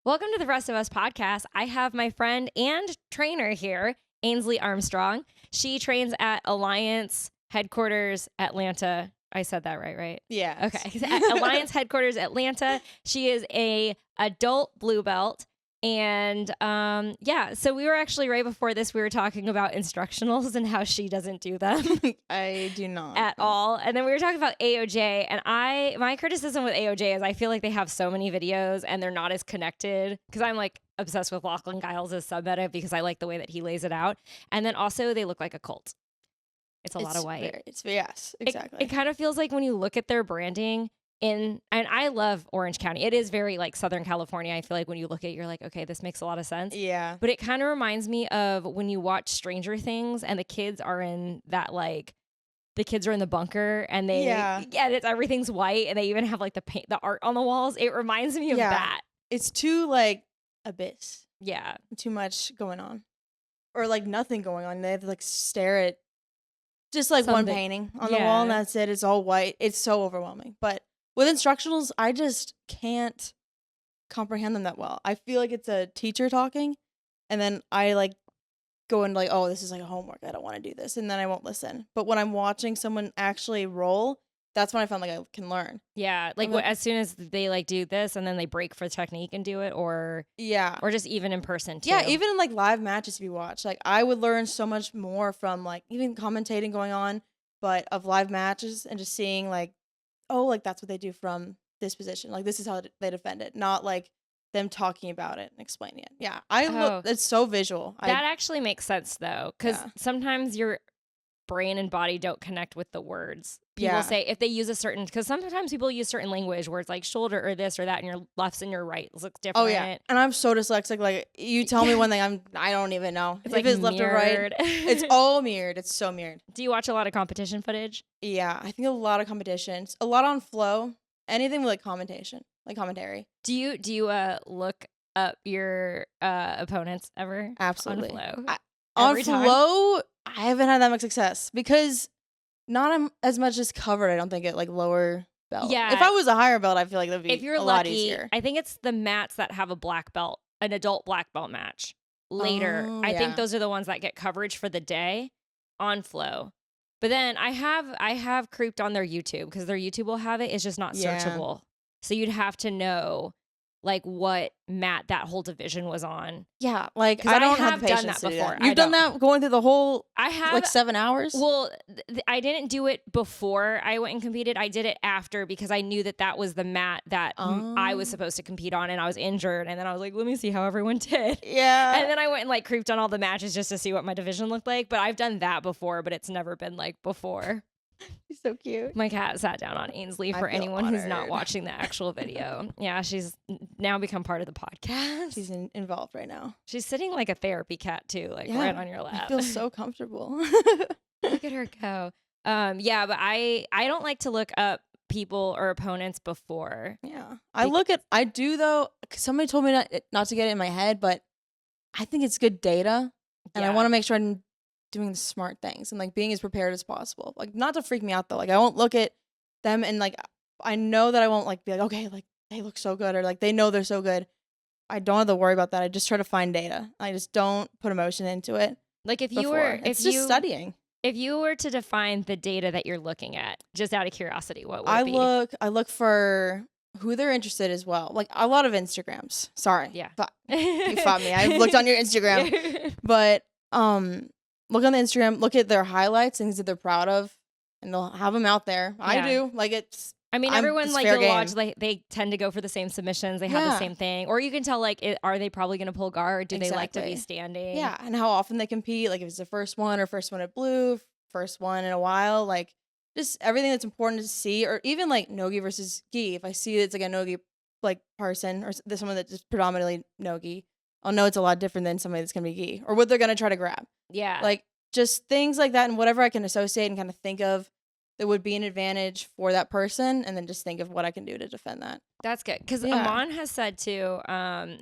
Welcome to the Rest of Us podcast. I have my friend and trainer here, Ainslie Armstrong. She trains at Alliance headquarters, Atlanta. I said that right? Yeah. Okay. At Alliance headquarters, Atlanta. She is a adult blue belt. And so we were actually right before this, we were talking about instructionals and how she doesn't do them. I do not. At all. And then we were talking about AOJ, and my criticism with AOJ is I feel like they have so many videos and they're not as connected, because I'm like obsessed with Lachlan Giles' submeta because I like the way that he lays it out. And then also they look like a cult. It's a lot of white. Yes, exactly. It kind of feels like when you look at their branding and I love Orange County. It is very like Southern California. I feel like when you look at it, you're like, okay, this makes a lot of sense. Yeah. But it kind of reminds me of when you watch Stranger Things and the kids are in that like, the kids are in the bunker and everything's white and they even have like the art on the walls. It reminds me of that. It's too like abyss. Yeah. Too much going on. Or like nothing going on. They have to like stare at just like one painting on the wall and that's it. It's all white. It's so overwhelming. But with instructionals, I just can't comprehend them that well. I feel like it's a teacher talking and then I like go into like, oh, this is like a homework. I don't want to do this. And then I won't listen. But when I'm watching someone actually roll, that's when I found like I can learn. Yeah. Like as soon as they like do this and then they break for technique and do it or just even in person too. Yeah. Even in like live matches, if you watch, like I would learn so much more from like even commentating going on, but of live matches and just seeing like, oh, like that's what they do from this position. Like this is how they defend it. Not like them talking about it and explaining it. Yeah. It's so visual. That actually makes sense though. Cause sometimes your brain and body don't connect with the words. People say if they use because sometimes people use certain language where it's like shoulder or this or that and your lefts and your right looks different. Oh yeah. And I'm so dyslexic. Like you tell me one thing, I don't even know. It's if like it's left or right. It's all mirrored. It's so mirrored. Do you watch a lot of competition footage? Yeah. I think a lot of competitions. A lot on flow. Anything with like commentation. Like commentary. Do you look up your opponents ever? Absolutely. On flow? On flow, I haven't had that much success because not as much as covered. I don't think at like lower belt. Yeah. If I was a higher belt, I feel like that'd be if you're a lucky, lot easier. I think it's the mats that have a black belt, an adult black belt match later. I think those are the ones that get coverage for the day on flow. But then I have creeped on their YouTube because their YouTube will have it. It's just not searchable. So you'd have to know like what mat that whole division was on. Yeah, like I don't have the patience done that before. You've done that going through the whole like 7 hours? Well, I didn't do it before I went and competed. I did it after because I knew that was the mat that I was supposed to compete on and I was injured. And then I was like, let me see how everyone did. Yeah. And then I went and like creeped on all the matches just to see what my division looked like. But I've done that before, but it's never been like before. She's so cute. My cat sat down on Ainslie for anyone who's not watching the actual video. Yeah, she's now become part of the podcast. She's involved right now. She's sitting like a therapy cat too, like right on your lap. I feel so comfortable. Look at her go. But I don't like to look up people or opponents before. Yeah. I do though, 'cause somebody told me not to get it in my head, but I think it's good data. And I want to make sure I'm doing the smart things and like being as prepared as possible. Like not to freak me out though. Like I won't look at them and like I know that I won't like be like, okay, like they look so good or like they know they're so good. I don't have to worry about that. I just try to find data. I just don't put emotion into it. Like it's just studying. If you were to define the data that you're looking at, just out of curiosity, what would it be? I look for who they're interested as well. Like a lot of Instagrams. Sorry. Yeah. You fought me. I've looked on your Instagram. But look on the Instagram, look at their highlights, things that they're proud of, and they'll have them out there. Yeah. I do. Like everyone like you'll watch, like they tend to go for the same submissions. They have the same thing. Or you can tell like, are they probably going to pull guard? Do they like to be standing? Yeah. And how often they compete. Like if it's the first one at blue, first one in a while, like just everything that's important to see. Or even like Nogi versus Gi. If I see it's like a Nogi like person or someone that's just predominantly Nogi, I'll know it's a lot different than somebody that's going to be Gi or what they're going to try to grab. Yeah. Like just things like that and whatever I can associate and kind of think of that would be an advantage for that person and then just think of what I can do to defend that. That's good. Because Amon has said too,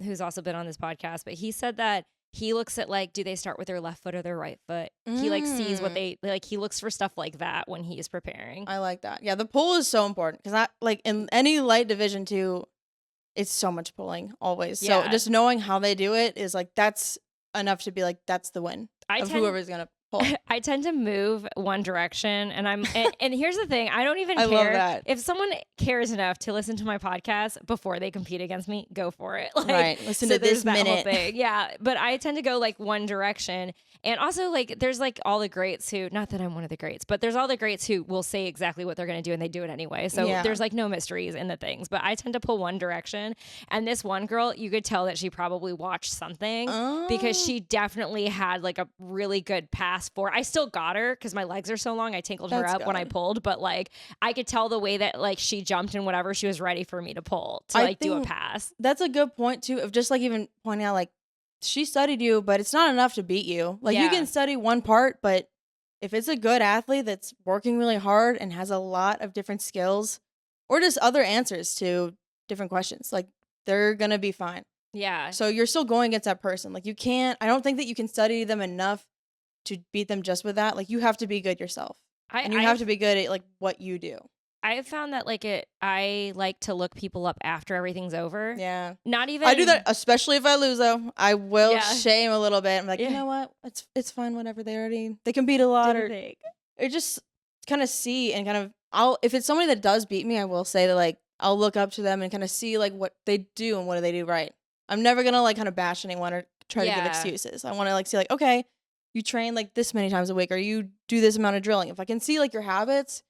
who's also been on this podcast, but he said that he looks at like, do they start with their left foot or their right foot? He like sees what they like. He looks for stuff like that when he is preparing. I like that. Yeah, the pull is so important because I like in any light division too. it's so much pulling always. Yeah. So just knowing how they do it is like, that's enough to be like, that's the win of whoever's going to pull. I tend to move one direction, and and here's the thing: I don't even care. I love that. If someone cares enough to listen to my podcast before they compete against me, go for it. Like, right, listen to this that minute. whole thing. Yeah, but I tend to go like one direction, and also like there's like all the greats who, not that I'm one of the greats, but there's all the greats who will say exactly what they're going to do, and they do it anyway. So there's like no mysteries in the things. But I tend to pull one direction, and this one girl, you could tell that she probably watched something because she definitely had like a really good pass for. I still got her because my legs are so long. I tangled her up when I pulled, but like I could tell the way that like she jumped and whatever, she was ready for me to pull to like do a pass. That's a good point too, of just like even pointing out like she studied you, but it's not enough to beat you. Like you can study one part, but if it's a good athlete that's working really hard and has a lot of different skills or just other answers to different questions, like they're gonna be fine. Yeah. So you're still going against that person. Like I don't think that you can study them enough to beat them just with that. Like you have to be good yourself. And you have to be good at like what you do. I have found that like I like to look people up after everything's over. Yeah. Not even. I do that, especially if I lose though. I will shame a little bit. I'm like, you know what? It's fine. Whatever. They can beat a lot or just kind of see and kind of, if it's somebody that does beat me, I will say that like, I'll look up to them and kind of see like what they do and what do they do right. I'm never going to like kind of bash anyone or try to give excuses. I want to like see like, okay, you train like this many times a week or you do this amount of drilling. If I can see like your habits,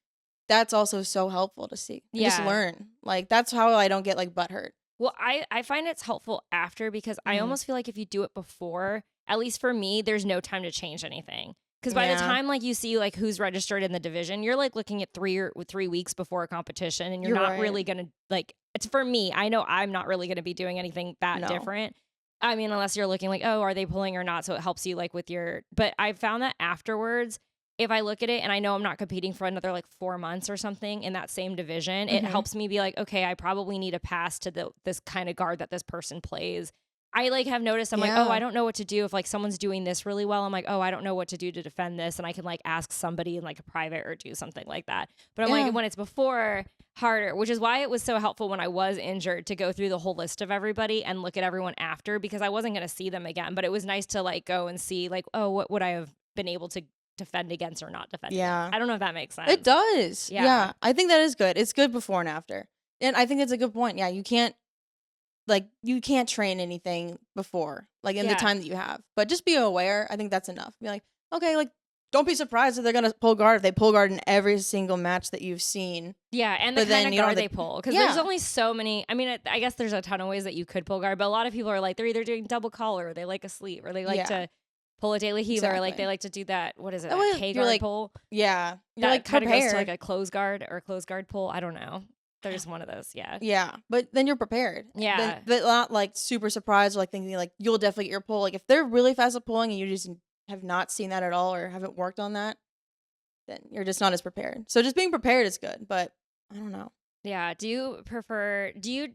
that's also so helpful to see. Just learn. Like that's how I don't get like butthurt. Well, I find it's helpful after because I almost feel like if you do it before, at least for me, there's no time to change anything. Because by the time like you see like who's registered in the division, you're like looking at 3 weeks before a competition, and you're not really gonna like. It's for me. I know I'm not really gonna be doing anything that different. I mean, unless you're looking like, oh, are they pulling or not? So it helps you like with your. But I found that afterwards, if I look at it and I know I'm not competing for another like 4 months or something in that same division, it helps me be like, okay, I probably need a pass to this kind of guard that this person plays. I like have noticed, I'm like, oh, I don't know what to do if like someone's doing this really well. I'm like, oh, I don't know what to do to defend this. And I can like ask somebody in like a private or do something like that. But I'm like, when it's before, harder, which is why it was so helpful when I was injured to go through the whole list of everybody and look at everyone after, because I wasn't going to see them again. But it was nice to like go and see like, oh, what would I have been able to defend against or not defend against? I don't know if that makes sense. It does. Yeah. I think that is good. It's good before and after. And I think it's a good point. Yeah, you can't train anything before, like in the time that you have. But just be aware. I think that's enough. Be like, okay, like don't be surprised if they're gonna pull guard. If they pull guard in every single match that you've seen. Yeah, and the kind of guard they pull, because there's only so many. I mean, I guess there's a ton of ways that you could pull guard, but a lot of people are like they're either doing double collar, or they like a sleeve, or they like to pull a daily healer, or like they like to do that. What is it? That K guard pull. Yeah, you're that like kind of goes to like a close guard or a close guard pull. I don't know. There's one of those, yeah, but then you're prepared, but not like super surprised or like thinking like you'll definitely get your pull. Like if they're really fast at pulling and you just have not seen that at all or haven't worked on that, then you're just not as prepared. So just being prepared is good, but I don't know. Yeah. Do you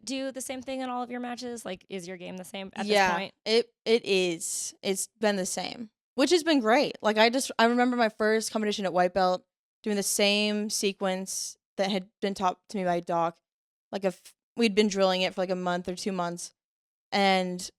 do the same thing in all of your matches? Like, is your game the same at this point? It is. It's been the same, which has been great. Like I remember my first competition at white belt doing the same sequence that had been taught to me by Doc. Like we'd been drilling it for like a month or 2 months, and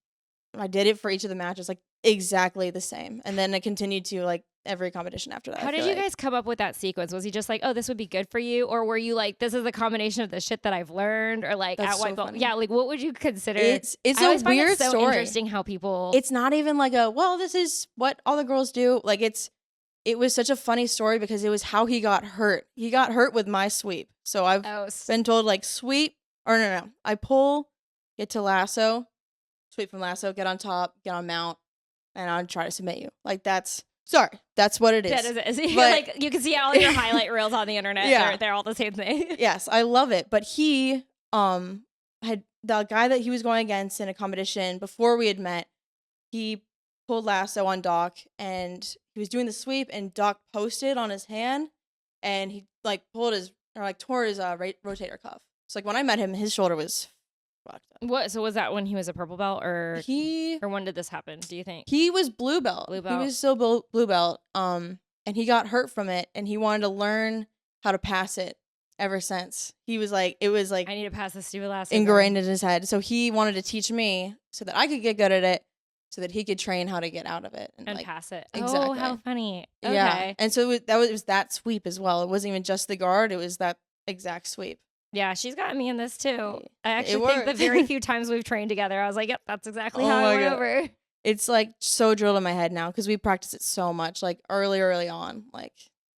I did it for each of the matches, like exactly the same. And then I continued to like every competition after that. How did you guys come up with that sequence? Was he just like, oh, this would be good for you? Or were you like, this is a combination of the shit that I've learned? Or like at white belt? Yeah, like what would you consider? It's a weird so story. Interesting how people. It's not even like this is what all the girls do. Like it was such a funny story because it was how he got hurt. He got hurt with my sweep. So I've been told like sweep, or no. I pull, get to lasso, sweep from lasso, get on top, get on mount, and I'll try to submit you. Like that's what it is. That is it. But, like you can see all your highlight reels on the internet. Yeah. They're all the same thing. Yes, I love it. But he had the guy that he was going against in a competition before we had met, he pulled lasso on Doc and he was doing the sweep and Doc posted on his hand and he like tore his rotator cuff. So like when I met him, his shoulder was fucked up. What? So was that when he was a purple belt or when did this happen? Do you think he was blue belt? He was still blue belt. And he got hurt from it and he wanted to learn how to pass it ever since. He was like, it was like I need to pass this stupid last ingrained in his head. So he wanted to teach me so that I could get good at it, so that he could train how to get out of it and like, pass it. Exactly. Oh, how funny. Okay. Yeah. And so it was that sweep as well. It wasn't even just the guard. It was that exact sweep. Yeah, she's got me in this too. I It actually think the worked. very few times we've trained together, I was like, yep, that's exactly how I my went God. over. It's like so drilled in my head now because we practice it so much, like early on. Like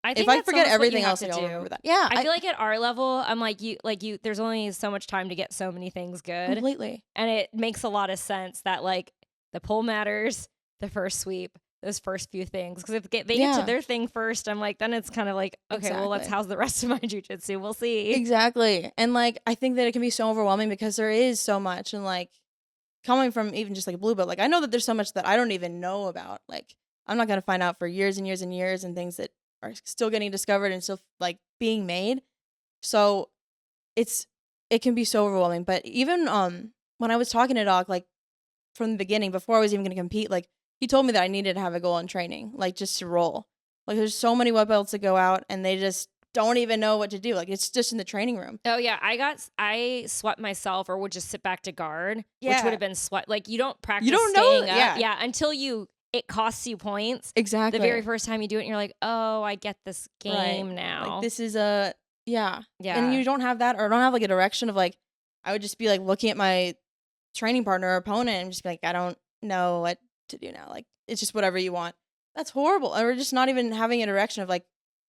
I think if I that's forget almost what everything you have else, to I'll do. remember that. Yeah, I feel like at our level, I'm like you. There's only so much time to get so many things good, completely. and it makes a lot of sense that like the pull matters, the first sweep, those first few things. Because if they get to their thing first, I'm like, then it's kind of like, okay, well, let's house the rest of my jujitsu. We'll see. Exactly. And like I think that it can be so overwhelming because there is so much, and like coming from even just like a blue belt, like I know that there's so much that I don't even know about. Like I'm not gonna find out for years and years and years, and things that are still getting discovered and still like being made. So it can be so overwhelming. But even when I was talking to Doc, like from the beginning, before I was even gonna compete, like he told me that I needed to have a goal in training, like just to roll. Like there's so many white belts that go out and they just don't even know what to do. Like it's just in the training room. Oh yeah, I swept myself, or would just sit back to guard, which Yeah. would have been sweat. Like you don't practice. You don't know- staying up, yeah. until it costs you points. Exactly. The very first time you do it, and you're like, oh, I get this game Right. now. Like this is a yeah. Yeah. And you don't have that, or don't have like a direction of like, I would just be like looking at my training partner or opponent and just be like, I don't know what to do now. Like it's just whatever you want. That's horrible. Or just not even having a direction of like,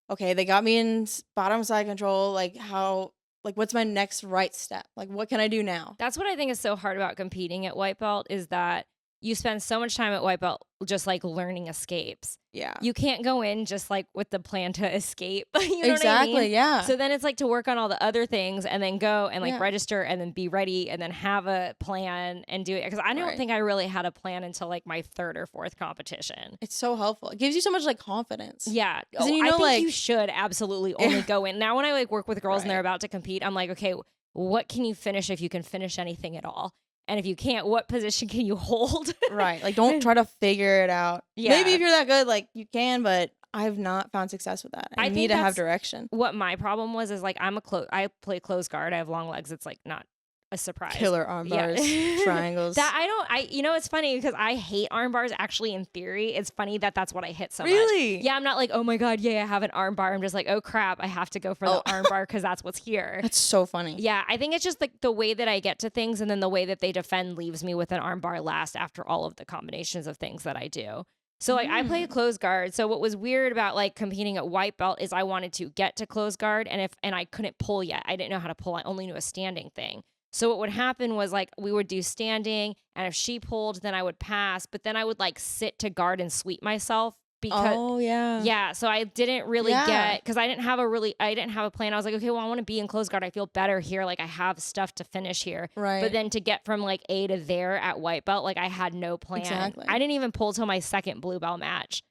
okay, they got me in bottom side control. Like how, like what's my next right step? Like what can I do now? That's what I think is so hard about competing at white belt, is that you spend so much time at white belt just like learning escapes. Yeah. You can't go in just like with the plan to escape. You know Exactly. what I mean? Yeah. So then it's like to work on all the other things and then go and like Yeah. register and then be ready and then have a plan and do it. Because I don't Right. think I really had a plan until like my third or fourth competition. It's so helpful. It gives you so much like confidence. Yeah. 'Cause then you know, I think like- you should absolutely only go in. Now when I like work with girls and they're Right. about to compete, I'm like, okay, what can you finish if you can finish anything at all? And if you can't, what position can you hold? Right. Like don't try to figure it out. Yeah. Maybe if you're that good, like you can, but I've not found success with that. I think need to have that's- direction. What my problem was is like I play close guard. I have long legs. It's like not a surprise. Killer arm Yeah. bars, triangles. It's funny because I hate arm bars. Actually, in theory, it's funny that that's what I hit so much. Really? Yeah, I'm not like, oh my God, yeah, I have an arm bar. I'm just like, oh crap, I have to go for the arm bar because that's what's here. That's so funny. Yeah, I think it's just like the way that I get to things and then the way that they defend leaves me with an arm bar last after all of the combinations of things that I do. So like I play close guard. So what was weird about like competing at white belt is I wanted to get to close guard and I couldn't pull yet. I didn't know how to pull. I only knew a standing thing. So what would happen was like we would do standing, and if she pulled, then I would pass, but then I would like sit to guard and sweep myself because yeah, so I didn't really get, because I didn't have a plan. I was like, okay, well, I want to be in close guard. I feel better here. Like I have stuff to finish here. Right. But then to get from like A to there at white belt, like I had no plan. Exactly. I didn't even pull till my second blue belt match.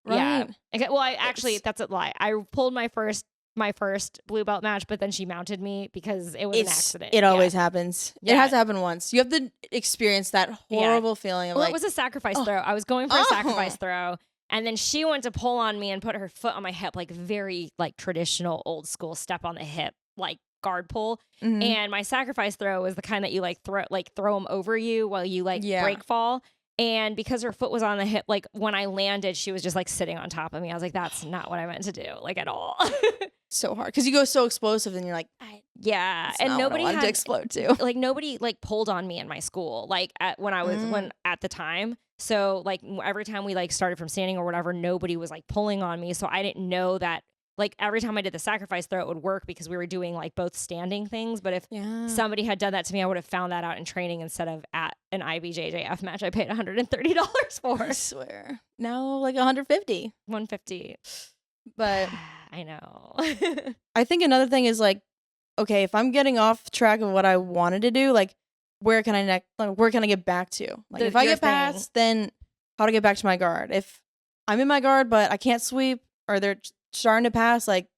Right. Yeah. Okay, well, that's a lie. I pulled my first blue belt match, but then she mounted me because it was an accident. It always happens. Yeah. It has to happen once. You have to experience that horrible feeling of Well, like, it was a sacrifice throw. I was going for a sacrifice throw, and then she went to pull on me and put her foot on my hip, like very like traditional old school step on the hip, like guard pull. Mhm. And my sacrifice throw was the kind that you like throw them over you while you like break fall. And because her foot was on the hip, like when I landed, she was just like sitting on top of me. I was like, that's not what I meant to do, like at all. so hard because you go so explosive and you're like, yeah. that's And not what I nobody wanted had to explode too. like nobody like pulled on me in my school, like at the time. So like every time we like started from standing or whatever, nobody was like pulling on me. So I didn't know that. Like every time I did the sacrifice throw, it would work because we were doing like both standing things. But if somebody had done that to me, I would have found that out in training instead of at an IBJJF match I paid $130 for. I swear. Now like 150. 150. But I know. I think another thing is like, okay, if I'm getting off track of what I wanted to do, like where can I get back to? Like if I get past, then how to get back to my guard. If I'm in my guard but I can't sweep, or they're starting to pass, like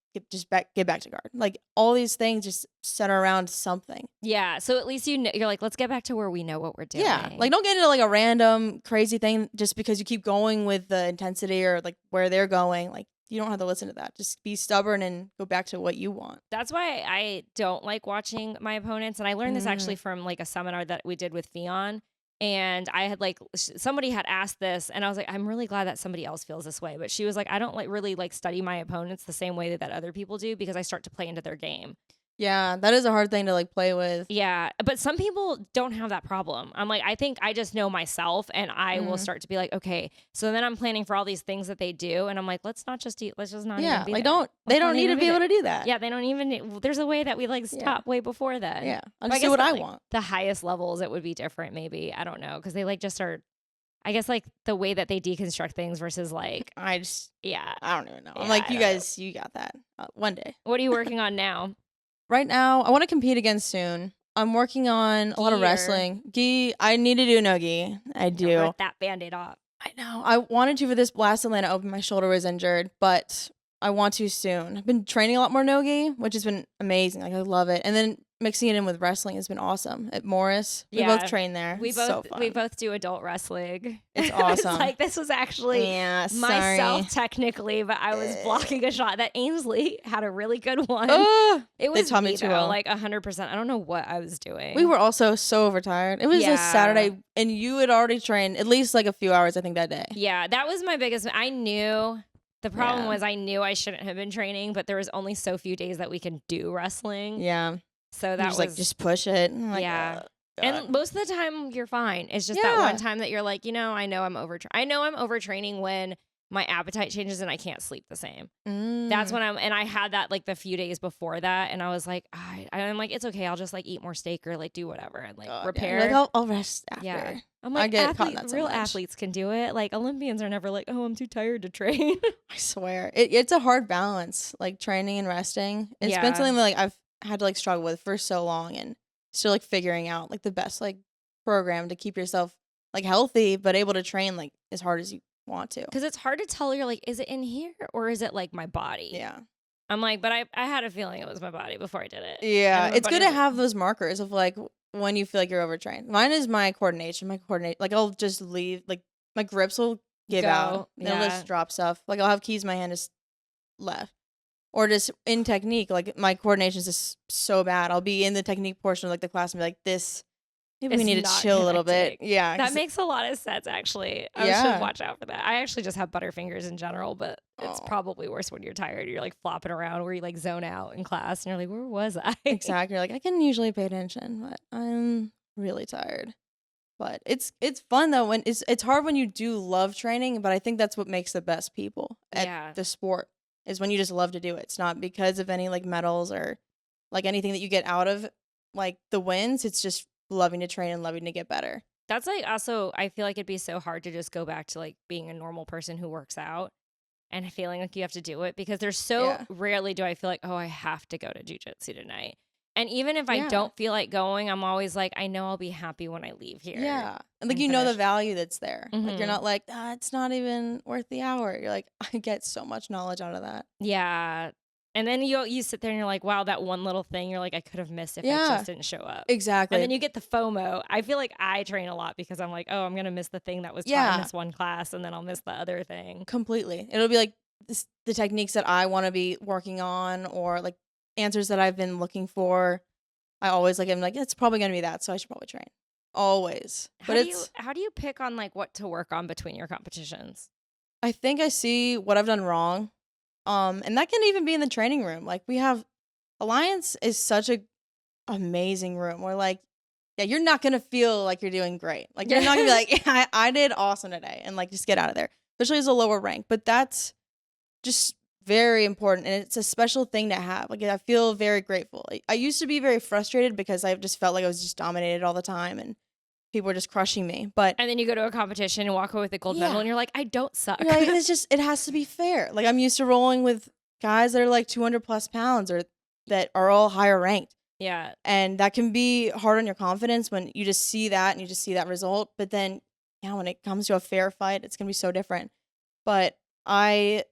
get back to guard. Like all these things just center around something. Yeah, so at least you're like, let's get back to where we know what we're doing. Yeah, like don't get into like a random crazy thing just because you keep going with the intensity or like where they're going. Like you don't have to listen to that. Just be stubborn and go back to what you want. That's why I don't like watching my opponents. And I learned this actually from like a seminar that we did with Fion. And I had like, somebody had asked this and I was like, I'm really glad that somebody else feels this way. But she was like, I don't like really like study my opponents the same way that other people do because I start to play into their game. Yeah, that is a hard thing to like play with. Yeah, but some people don't have that problem. I'm like, I think I just know myself and I will start to be like, okay, so then I'm planning for all these things that they do. And I'm like, let's just not even be like there. they don't need to be able to do that. Yeah, they don't even, there's a way that we like stop way before then. Yeah, I'll just do what I want. The highest levels, it would be different maybe. I don't know. Because they like just are, I guess like the way that they deconstruct things versus like. I don't even know. I'm like, you guys, you got that one day. What are you working on now? Right now, I want to compete again soon. I'm working on a lot of wrestling. Gi, I need to do no gi. I do. Rip that Band-Aid off. I know. I wanted to for this last Atlanta Open. My shoulder was injured, but I want to soon. I've been training a lot more no gi, which has been amazing. Like I love it. And then mixing it in with wrestling has been awesome. At Morris, we both train there. We both do adult wrestling. It's awesome. It's like this was actually myself technically, but I was blocking a shot that Ainslie had a really good one. It was me though, like 100%. I don't know what I was doing. We were also so overtired. It was a Saturday, and you had already trained at least like a few hours, I think, that day. Yeah, that was my biggest. I knew. The problem was I knew I shouldn't have been training, but there was only so few days that we can do wrestling. Yeah. So that was like, just push it. Like, and most of the time you're fine. It's just that one time that you're like, I know I'm overtraining when my appetite changes and I can't sleep the same. That's when and I had that like the few days before that. And I was like, I'm like, it's okay. I'll just like eat more steak or like do whatever and like repair. Yeah. Like, I'll rest after. Yeah. I'm like, real athletes can do it. Like Olympians are never like, oh, I'm too tired to train. I swear. It's a hard balance, like training and resting. It's been something that like I've had to like struggle with for so long and still like figuring out like the best like program to keep yourself like healthy but able to train like as hard as you want to. Because it's hard to tell. You're like, is it in here or is it like my body? Yeah. I'm like, but I had a feeling it was my body before I did it. Yeah. It's good to have those markers of like when you feel like you're overtrained. Mine is my coordination. Like I'll just leave. Like my grips will give out. They'll just drop stuff. Like I'll have keys in my hand just left. Or just in technique. Like my coordination is just so bad. I'll be in the technique portion of like the class and be like, this. Maybe we need to chill a little bit. Yeah. That makes a lot of sense, actually. I should watch out for that. I actually just have butterfingers in general, but it's probably worse when you're tired. You're like flopping around where you like zone out in class and you're like, where was I? Exactly. You're like, I can usually pay attention, but I'm really tired. But it's fun though. When it's hard when you do love training, but I think that's what makes the best people at the sport is when you just love to do it. It's not because of any like medals or like anything that you get out of like the wins. It's just loving to train and loving to get better. That's like also, I feel like it'd be so hard to just go back to like being a normal person who works out and feeling like you have to do it because there's so rarely do I feel like, oh, I have to go to jujitsu tonight. And even if I don't feel like going, I'm always like, I know I'll be happy when I leave here. Yeah. And like, you know the value that's there. Like, you're not like, it's not even worth the hour. You're like, I get so much knowledge out of that. Yeah. And then you sit there and you're like, wow, that one little thing, you're like, I could have missed if I just didn't show up. Exactly. And then you get the FOMO. I feel like I train a lot because I'm like, oh, I'm going to miss the thing that was taught in this one class and then I'll miss the other thing. Completely. It'll be like the techniques that I want to be working on or like answers that I've been looking for. I always like, I'm like, it's probably going to be that. So I should probably train. Always. How do you pick on like what to work on between your competitions? I think I see what I've done wrong. And that can even be in the training room. Like we have Alliance is such a amazing room where like, yeah, you're not going to feel like you're doing great. Like you're not going to be like, yeah, I did awesome today and like just get out of there, especially as a lower rank. But that's just very important. And it's a special thing to have. Like I feel very grateful. I used to be very frustrated because I just felt like I was just dominated all the time and people were just crushing me. And then you go to a competition and walk away with a gold medal and you're like, I don't suck. Like, it's just, it has to be fair. Like I'm used to rolling with guys that are like 200 plus pounds or that are all higher ranked. Yeah. And that can be hard on your confidence when you just see that and you just see that result. But then, when it comes to a fair fight, it's going to be so different. But I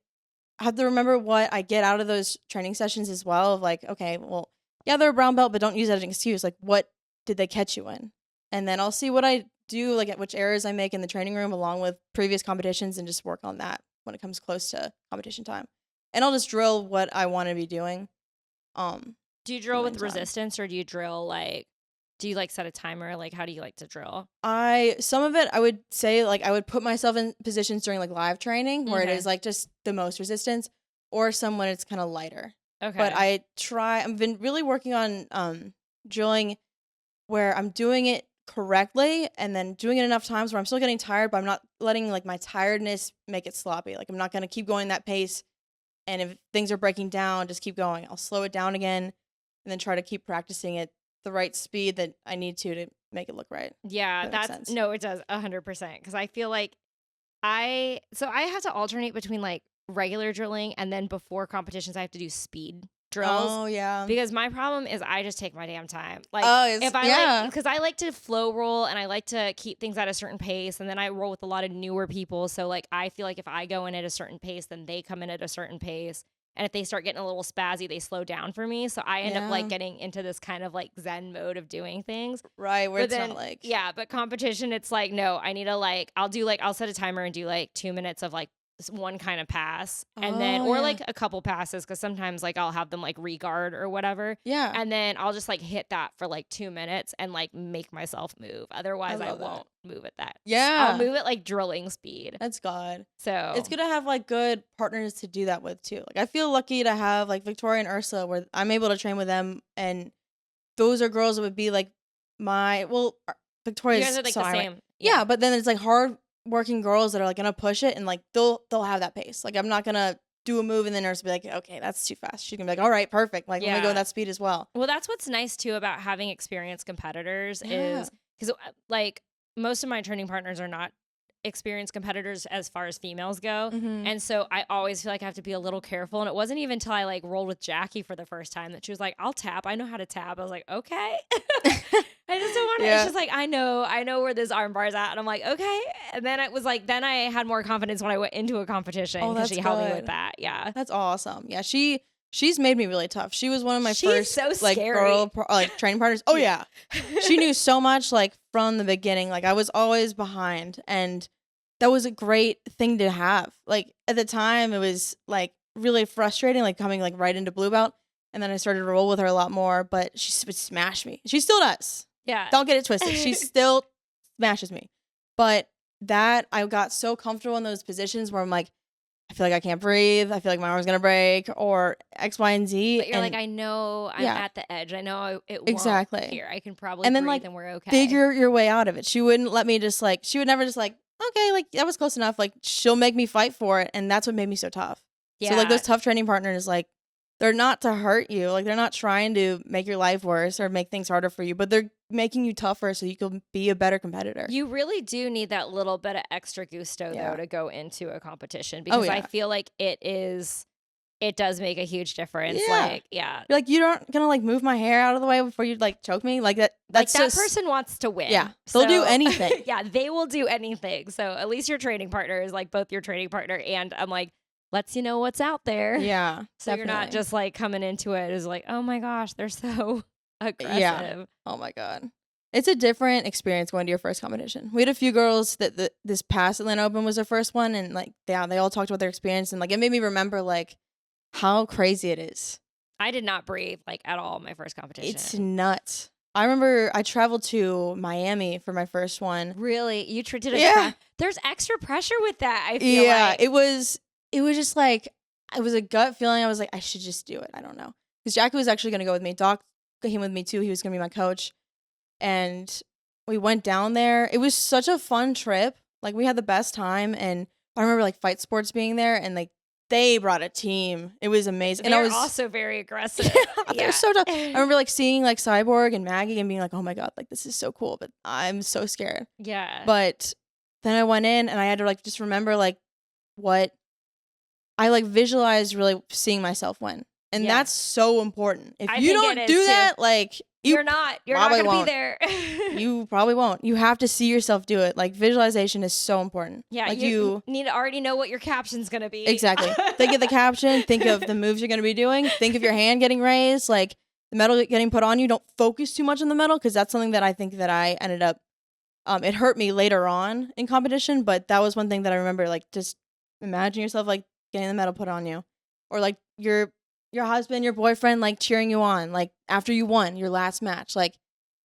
have to remember what I get out of those training sessions as well of like, okay, well, yeah, they're a brown belt, but don't use that as an excuse. Like, what did they catch you in? And then I'll see what I do, like at which errors I make in the training room along with previous competitions and just work on that when it comes close to competition time. and I'll just drill what I want to be doing. Do you drill with resistance, or do you drill do you like set a timer? Like, how do you like to drill? Some of it I would say like I would put myself in positions during like live training where it is like just the most resistance, or some when it's kind of lighter. Okay. But I've been really working on drilling where I'm doing it correctly and then doing it enough times where I'm still getting tired, but I'm not letting like my tiredness make it sloppy. Like I'm not going to keep going that pace. And if things are breaking down, just keep going. I'll slow it down again and then try to keep practicing at the right speed that I need to make it look right. Yeah, no, it does 100%. Because I feel like I have to alternate between like regular drilling and then before competitions I have to do speed drills. Oh yeah. Because my problem is I just take my damn time. Like because I like to flow roll and I like to keep things at a certain pace, and then I roll with a lot of newer people. So like I feel like if I go in at a certain pace, then they come in at a certain pace. And if they start getting a little spazzy, they slow down for me. So I end up like getting into this kind of like Zen mode of doing things. Right. Where not like. Yeah. But competition, it's like, no, I need to like, I'll set a timer and do like 2 minutes of like one kind of pass and then like a couple passes, because sometimes like I'll have them like regard or whatever, and then I'll just like hit that for like 2 minutes and like make myself move. Otherwise I won't move at that. I'll move it like drilling speed. That's good. So it's good to have like good partners to do that with too. Like I feel lucky to have like Victoria and Ursula where I'm able to train with them, and those are girls that would be like Victoria's, you guys are like the same. Yeah, but then it's like hard working girls that are like gonna push it, and like they'll have that pace. Like I'm not gonna do a move and then nurse be like, okay, that's too fast. She's gonna be like, all right, perfect. Like let me go that speed as well. Well, that's what's nice too about having experienced competitors is because like most of my training partners are not experienced competitors as far as females go, and so I always feel like I have to be a little careful. And it wasn't even until I like rolled with Jackie for the first time that she was like, I'll tap, I know how to tap. I was like, okay. I just don't want to. It's just like I know where this arm bar's at, and I'm like, okay. And then it was like, then I had more confidence when I went into a competition because she helped me with that. Yeah, that's awesome. Yeah, she's made me really tough. She was one of my first so like girl like training partners. Oh yeah, she knew so much like from the beginning. Like I was always behind, and that was a great thing to have. Like at the time, it was like really frustrating, like coming like right into blue belt, and then I started to roll with her a lot more. But she would smash me. She still does. Yeah. Don't get it twisted. She still smashes me. But that I got so comfortable in those positions where I'm like, I feel like I can't breathe. I feel like my arm's going to break or X, Y, and Z. But you're like, I know I'm at the edge. I know it won't exactly here. I can probably and then, breathe like, and we're okay. Figure your way out of it. She wouldn't let me just like, she would never just like, okay, like that was close enough. Like she'll make me fight for it. And that's what made me so tough. Yeah. So like those tough training partners, like they're not to hurt you. Like they're not trying to make your life worse or make things harder for you, but they're making you tougher so you can be a better competitor. You really do need that little bit of extra gusto though to go into a competition, because I feel like it does make a huge difference. Like, You're like, you're not gonna like move my hair out of the way before you like choke me. Like that's like that person wants to win. Yeah. They'll do anything. Yeah, they will do anything. So at least your training partner is like both your training partner and I'm like, lets you know what's out there. Yeah. So definitely. You're not just like coming into it as like, oh my gosh, they're so aggressive. Yeah. Oh my God. It's a different experience going to your first competition. We had a few girls that this past Atlanta Open was their first one, and like they all talked about their experience, and like it made me remember like how crazy it is. I did not breathe like at all my first competition. It's nuts. I remember I traveled to Miami for my first one. Really? You did it? There's extra pressure with that, I feel like. It was just like, it was a gut feeling. I was like, I should just do it. I don't know. Because Jackie was actually going to go with me. Doc came with me too. He was going to be my coach. And we went down there. It was such a fun trip. Like we had the best time. And I remember like Fight Sports being there, and like they brought a team. It was amazing. They're and I was also very aggressive. They're so tough. I remember like seeing like Cyborg and Maggie and being like, oh my God, like this is so cool. But I'm so scared. Yeah. But then I went in and I had to like just remember like what I like visualized really seeing myself win. And that's so important. If you don't do that, like you're not going to be there. You probably won't. You have to see yourself do it. Like visualization is so important. Yeah, like you need to already know what your caption's going to be. Exactly. Think of the caption. Think of the moves you're going to be doing. Think of your hand getting raised. Like the medal getting put on you. Don't focus too much on the medal, because that's something that I think that I ended up. It hurt me later on in competition, but that was one thing that I remember. Like just imagine yourself like getting the medal put on you, or like your husband, your boyfriend, like cheering you on, like after you won your last match. Like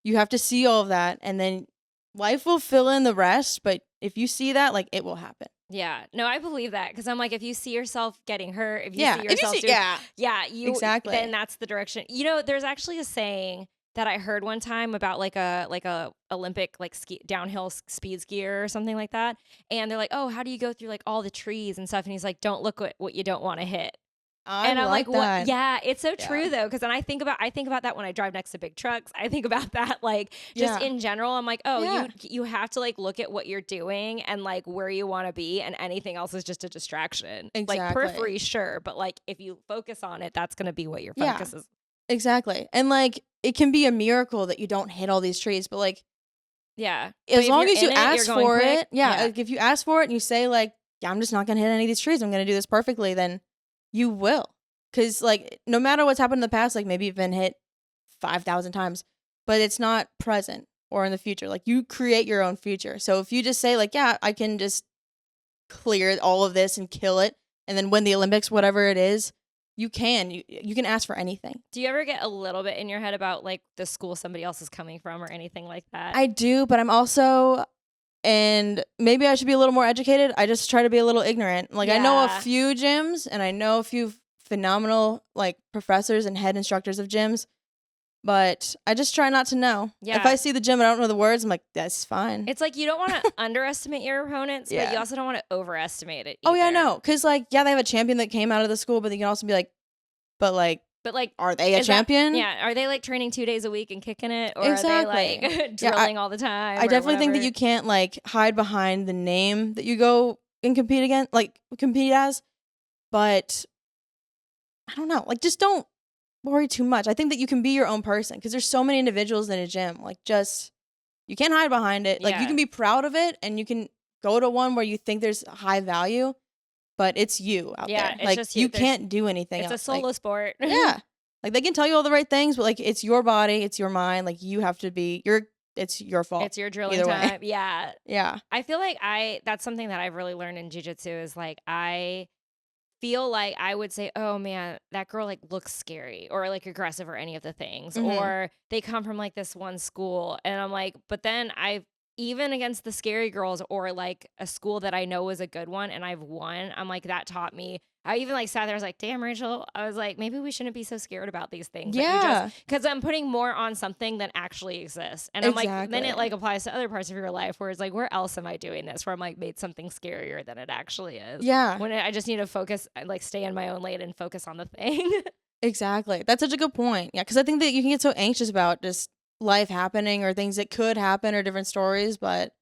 you have to see all of that, and then life will fill in the rest. But if you see that, like it will happen. Yeah. No, I believe that because I'm like, if you see yourself getting hurt, if you see if yourself you see, doing, yeah, exactly. then that's the direction. You know, there's actually a saying that I heard one time about like a Olympic like downhill speed skier or something like that. And they're like, oh, how do you go through like all the trees and stuff? And he's like, don't look at what you don't want to hit. And I'm like, what? Yeah, it's so true though, because then I think about that when I drive next to big trucks. I think about that like just in general. I'm like, oh, you have to like look at what you're doing and like where you want to be, and anything else is just a distraction. Exactly. Like periphery, sure, but like if you focus on it, that's gonna be what your focus is. Exactly, and like it can be a miracle that you don't hit all these trees, but like as long as you ask for it, like if you ask for it and you say like, yeah, I'm just not gonna hit any of these trees. I'm gonna do this perfectly, then you will. Because, like, no matter what's happened in the past, like, maybe you've been hit 5,000 times, but it's not present or in the future. Like, you create your own future. So if you just say, like, yeah, I can just clear all of this and kill it, and then win the Olympics, whatever it is, you can. You can ask for anything. Do you ever get a little bit in your head about, like, the school somebody else is coming from or anything like that? I do, but I'm also... And maybe I should be a little more educated. I just try to be a little ignorant. Like, I know a few gyms, and I know a few phenomenal, like, professors and head instructors of gyms, but I just try not to know. Yeah. If I see the gym and I don't know the words, I'm like, that's fine. It's like you don't want to underestimate your opponents, but you also don't want to overestimate it either. Oh, yeah, no. Because, like, they have a champion that came out of the school, but you can also be like, but, like, are they a champion? Are they like training 2 days a week and kicking it? Or are they like drilling all the time? I definitely think that you can't like hide behind the name that you go and compete as. But I don't know. Like, just don't worry too much. I think that you can be your own person because there's so many individuals in a gym. Like, just, you can't hide behind it. Like, you can be proud of it and you can go to one where you think there's high value. But it's you out there. It's like, just you can't do anything else. It's a solo sport. Yeah. Like, they can tell you all the right things, but, like, it's your body. It's your mind. Like, you have to be... It's your fault. It's your drilling time. Yeah. Yeah. I feel like that's something that I've really learned in jiu-jitsu is, like, I feel like I would say, oh, man, that girl, like, looks scary or, like, aggressive or any of the things. Mm-hmm. Or they come from, like, this one school. And I'm like... But then even against the scary girls or like a school that I know is a good one and I've won, I'm like, that taught me. I even like sat there, I was like, damn, Rachel, I was like, maybe we shouldn't be so scared about these things. Yeah. Because I'm putting more on something than actually exists. And I'm like, then it like applies to other parts of your life where it's like, where else am I doing this? Where I'm like made something scarier than it actually is. Yeah. When I just need to focus, like stay in my own lane and focus on the thing. Exactly. That's such a good point. Yeah. Because I think that you can get so anxious about just life happening or things that could happen or different stories, but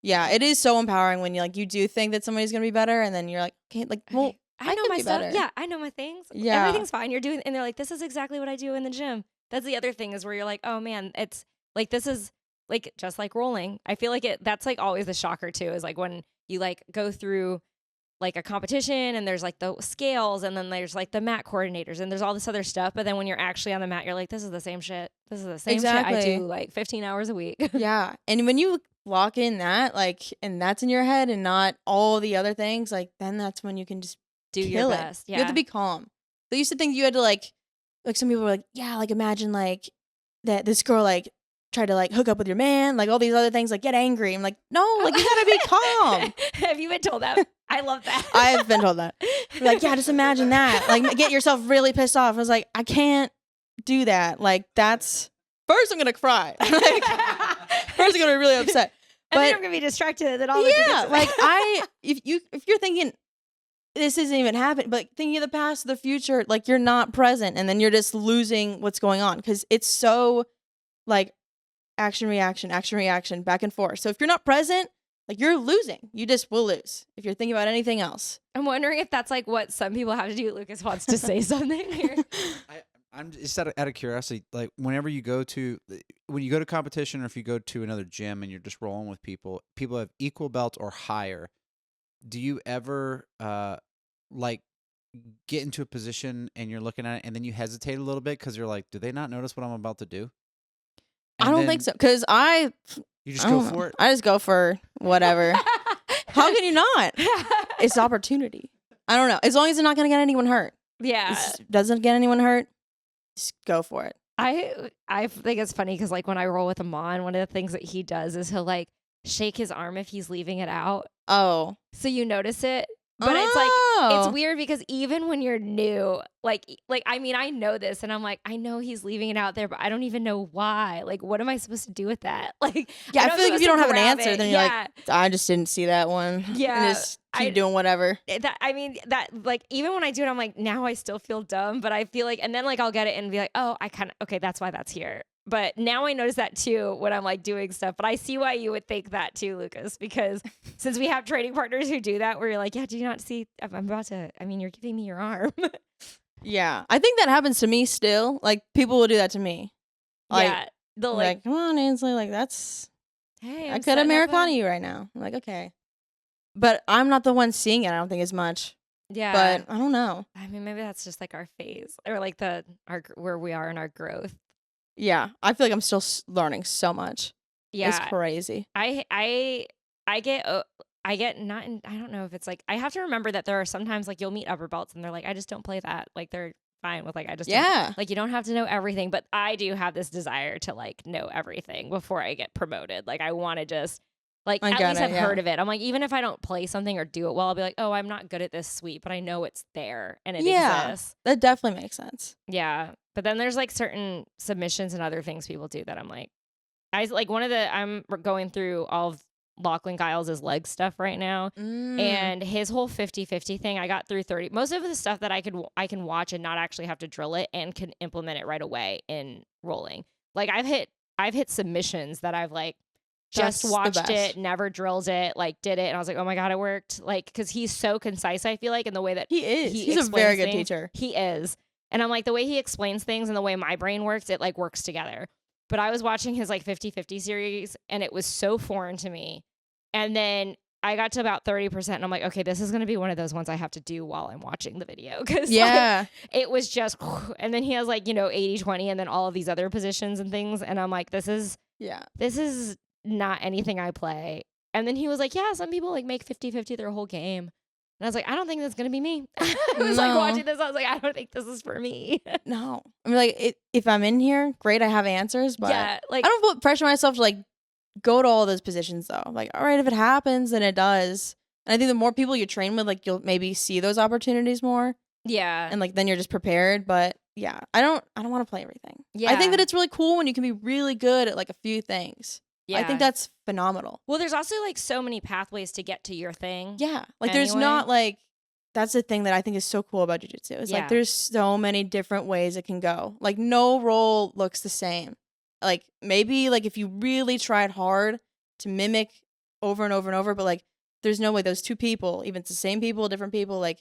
yeah, it is so empowering when you do think that somebody's gonna be better, and then you're like, okay, like, well, I know my stuff. Better. Yeah, I know my things. Yeah, everything's fine. You're doing, and they're like, this is exactly what I do in the gym. That's the other thing is where you're like, oh man, it's like this is like just like rolling. I feel like that's like always the shocker too. Is like when you like go through like a competition and there's like the scales and then there's like the mat coordinators and there's all this other stuff. But then when you're actually on the mat, you're like, this is the same shit. This is the same shit I do like 15 hours a week. Yeah. And when you lock in that, like, and that's in your head and not all the other things, like, then that's when you can just do your best. Yeah. You have to be calm. They used to think you had to like some people were like, yeah, like imagine like that this girl like tried to like hook up with your man, like all these other things, like get angry. I'm like, no, like you gotta be calm. Have you been told that? I love that. I've been told that. Like, yeah, just imagine that. Like, get yourself really pissed off. I was like, I can't do that. Like, that's first I'm gonna cry. Like, first I'm gonna be really upset. But then I'm gonna be distracted at all. Yeah, like if you're thinking this isn't even happening, but thinking of the past, the future, like you're not present, and then you're just losing what's going on because it's so like action reaction back and forth. So if you're not present, like you're losing. You just will lose if you're thinking about anything else. I'm wondering if that's like what some people have to do. Lucas wants to say something here. I'm just out of curiosity, like when you go to competition or if you go to another gym and you're just rolling with people have equal belts or higher, do you ever like get into a position and you're looking at it and then you hesitate a little bit because you're like, do they not notice what I'm about to do? And I don't think so, because you just go for it? I just go for whatever. How can you not? It's opportunity. I don't know. As long as it's not going to get anyone hurt. Yeah. Doesn't get anyone hurt. Just go for it. I think it's funny because like when I roll with Amon, one of the things that he does is he'll like shake his arm if he's leaving it out. Oh. So you notice it. But it's like, it's weird because even when you're new, like, I mean, I know this and I'm like, I know he's leaving it out there, but I don't even know why. Like, what am I supposed to do with that? Like, yeah, I feel like if you don't have an answer, then you're like, I just didn't see that one. Yeah. And just keep doing whatever. Like, even when I do it, I'm like, now I still feel dumb, but I feel like, and then like, I'll get it and be like, oh, okay, that's why that's here. But now I notice that too when I'm like doing stuff. But I see why you would think that too, Lucas, because since we have training partners who do that, where you're like, yeah, do you not see? You're giving me your arm. Yeah. I think that happens to me still. Like, people will do that to me. Like, yeah. They'll like, come on, Ainslie. Like, that's, hey, I could Americana you right now. I'm like, okay. But I'm not the one seeing it, I don't think, as much. Yeah. But I don't know. I mean, maybe that's just like our phase or like where we are in our growth. Yeah, I feel like I'm still learning so much. Yeah, it's crazy. I get not. I don't know if it's like I have to remember that there are sometimes like you'll meet upper belts and they're like I just don't play that. Like they're fine with like I just don't, like you don't have to know everything. But I do have this desire to like know everything before I get promoted. Like I want to just like at least have heard of it. I'm like even if I don't play something or do it well, I'll be like oh I'm not good at this sweep, but I know it's there and it exists. That definitely makes sense. Yeah. But then there's like certain submissions and other things people do that I'm like, I'm going through all of Lachlan Giles' leg stuff right now. And his whole 50-50 thing, I got through 30. Most of the stuff that I can watch and not actually have to drill it and can implement it right away in rolling. Like I've hit submissions that I've like just watched it, never drilled it, like did it. And I was like, oh my God, it worked. Like, cause he's so concise, I feel like, in the way that he is. He's a very good teacher. He is. And I'm like, the way he explains things and the way my brain works, it like works together. But I was watching his like 50-50 series and it was so foreign to me. And then I got to about 30% and I'm like, okay, this is going to be one of those ones I have to do while I'm watching the video. Cause like, it was just, and then he has like, 80-20 and then all of these other positions and things. And I'm like, this is not anything I play. And then he was like, yeah, some people like make 50-50 their whole game. And I was like, I don't think that's going to be me. I was like watching this. I was like, I don't think this is for me. No. I mean, like, if I'm in here, great, I have answers. But yeah, like, I don't put pressure on myself to, like, go to all those positions, though. Like, all right, if it happens, then it does. And I think the more people you train with, like, you'll maybe see those opportunities more. Yeah. And, like, then you're just prepared. But, yeah, I don't want to play everything. Yeah. I think that it's really cool when you can be really good at, like, a few things. Yeah. I think that's phenomenal. Well, there's also like so many pathways to get to your thing. Yeah. Like there's not like, that's the thing that I think is so cool about jiu-jitsu. It's like there's so many different ways it can go. Like no roll looks the same. Like maybe like if you really tried hard to mimic over and over and over, but like there's no way those two people, even it's the same people, different people, like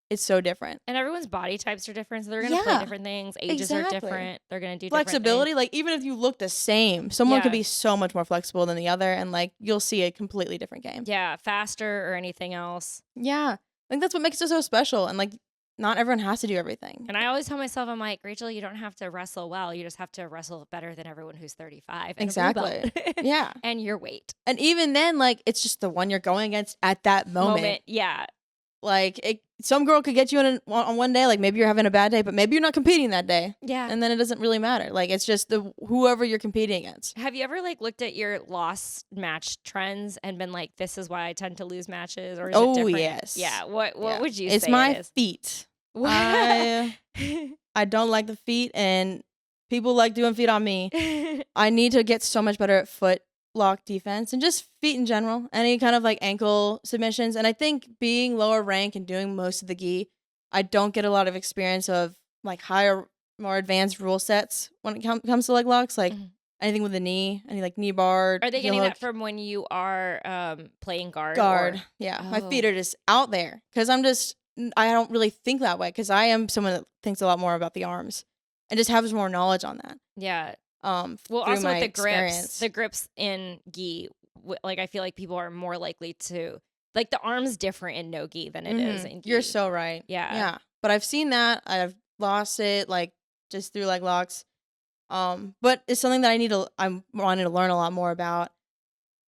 it's so different. And everyone's body types are different, so they're going to play different things. Ages are different. They're going to do flexibility. Different things. Like even if you look the same, someone could be so much more flexible than the other, and like you'll see a completely different game. Yeah, faster or anything else. Yeah, I think that's what makes it so special. And like not everyone has to do everything. And I always tell myself, I'm like, Rachel, you don't have to wrestle well. You just have to wrestle better than everyone who's 35. Exactly. Yeah. And your weight. And even then, like it's just the one you're going against at that moment. Yeah. Like some girl could get you on one day, like maybe you're having a bad day, but maybe you're not competing that day. Yeah. And then it doesn't really matter. Like it's just whoever you're competing against. Have you ever like looked at your loss match trends and been like, this is why I tend to lose matches? Or is it different? Yes. Yeah. What would you say? It's my feet. I don't like the feet, and people like doing feet on me. I need to get so much better at foot lock defense and just feet in general, any kind of like ankle submissions. And I think being lower rank and doing most of the gi, I don't get a lot of experience of like higher, more advanced rule sets when it comes to leg locks, like anything with the knee, any like knee bar. Are they getting that from when you are playing guard? Yeah. My feet are just out there because I don't really think that way because I am someone that thinks a lot more about the arms and just has more knowledge on that. Yeah. Well, also with the grips in gi, like I feel like people are more likely to like the arm's different in no gi than it is in gi. You're so right. Yeah. But I've seen that. I've lost it like just through leg locks. But it's something that I'm wanting to learn a lot more about.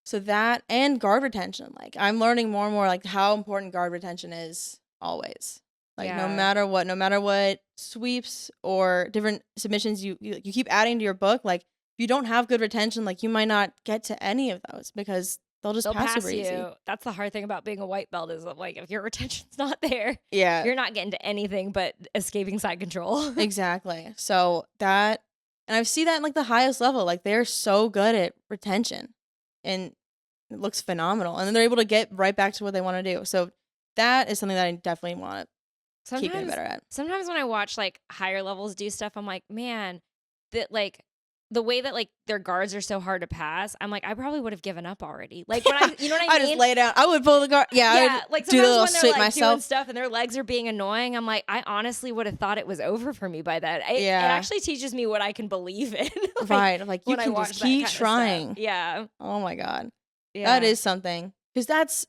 So that and guard retention, like I'm learning more and more like how important guard retention is always. Like no matter what sweeps or different submissions you keep adding to your book, like if you don't have good retention, like you might not get to any of those because they'll pass super you. easy. That's the hard thing about being a white belt is like if your retention's not there, yeah, you're not getting to anything but escaping side control. Exactly. So that, and I see that in like the highest level, like they're so good at retention and it looks phenomenal. And then they're able to get right back to what they want to do. So that is something that I definitely want to keep getting better at. Sometimes when I watch like higher levels do stuff, I'm like, man, that like the way that like their guards are so hard to pass, I'm like, I probably would have given up already. Like when you know what I mean? I just lay down. I would pull the guard. Yeah, I would like do a little when they're sweep like myself. doing stuff and their legs are being annoying, I'm like, I honestly would have thought it was over for me by then. It actually teaches me what I can believe in. Like, right, like you can just keep trying. Yeah. Oh my god, yeah. That is something. Because that's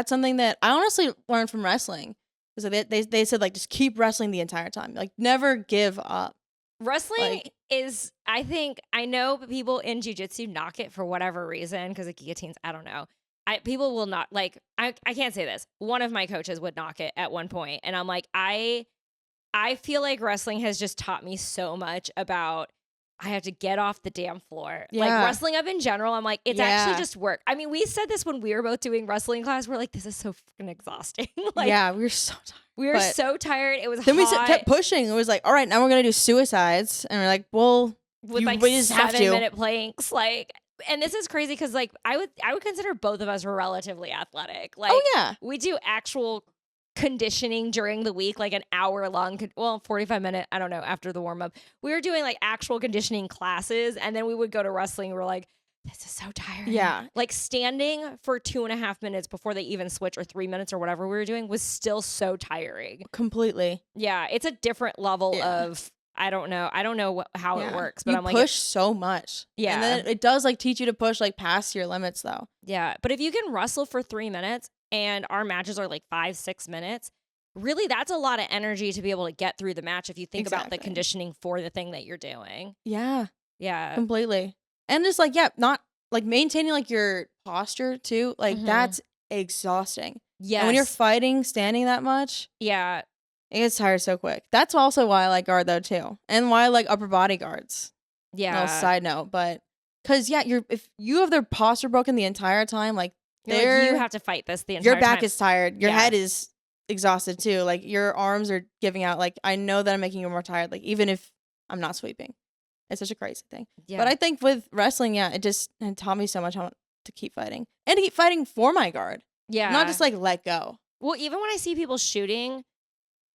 something that I honestly learned from wrestling. Because they said like just keep wrestling the entire time, like never give up. Wrestling is, I think, I know people in jiu-jitsu knock it for whatever reason because of guillotines. I don't know. People will not like. I can't say this. One of my coaches would knock it at one point, and I'm like, I feel like wrestling has just taught me so much about. I have to get off the damn floor. Yeah. Like wrestling up in general, I'm like, it's actually just work. I mean, we said this when we were both doing wrestling class. We're like, this is so fucking exhausting. Like, yeah, we were so tired. We were so tired. It was then hot. We kept pushing. It was like, all right, now we're gonna do suicides, and we're like, well, with like we just have to 7-minute planks, like. And this is crazy because like I would consider both of us were relatively athletic. Like, oh yeah, we do actual conditioning during the week, like an hour long, 45-minute, I don't know, after the warm up. We were doing like actual conditioning classes, and then we would go to wrestling. And we're like, this is so tiring. Yeah. Like standing for 2.5 minutes before they even switch, or 3 minutes or whatever we were doing, was still so tiring. Completely. Yeah. It's a different level of, I don't know how it works, but you I'm like, push so much. Yeah. And then it does like teach you to push like past your limits though. Yeah. But if you can wrestle for 3 minutes and our matches are like 5-6 minutes, really that's a lot of energy to be able to get through the match if you think about the conditioning for the thing that you're doing. Yeah. Yeah. Completely. And just like, not like maintaining like your posture too. Like that's exhausting. Yeah. And when you're fighting, standing that much. Yeah. It gets tired so quick. That's also why I like guard though too. And why I like upper body guards. Yeah. Little side note. But because if you have their posture broken the entire time, like you have to fight this the entire time. Your back is tired. Your head is exhausted too. Like your arms are giving out. Like I know that I'm making you more tired. Like even if I'm not sweeping. It's such a crazy thing. Yeah. But I think with wrestling, it taught me so much how to keep fighting. And to keep fighting for my guard. Yeah. Not just like let go. Well, even when I see people shooting,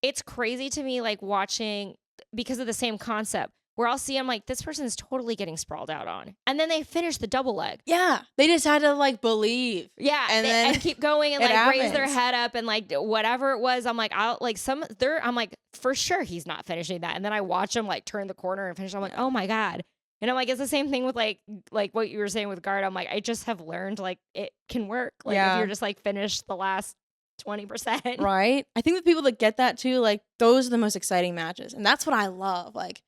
it's crazy to me like watching because of the same concept where I'll see I'm like, this person is totally getting sprawled out on. And then they finish the double leg. Yeah. They just had to like believe. Yeah. And keep going and like raise their head up and like whatever it was. I'm like, I'm like, for sure he's not finishing that. And then I watch him like turn the corner and finish. I'm like, oh my God. And I'm like, it's the same thing with like what you were saying with guard. I'm like, I just have learned like it can work. Like if you're just like finish the last 20%. Right. I think the people that get that too, like those are the most exciting matches. And that's what I love. Like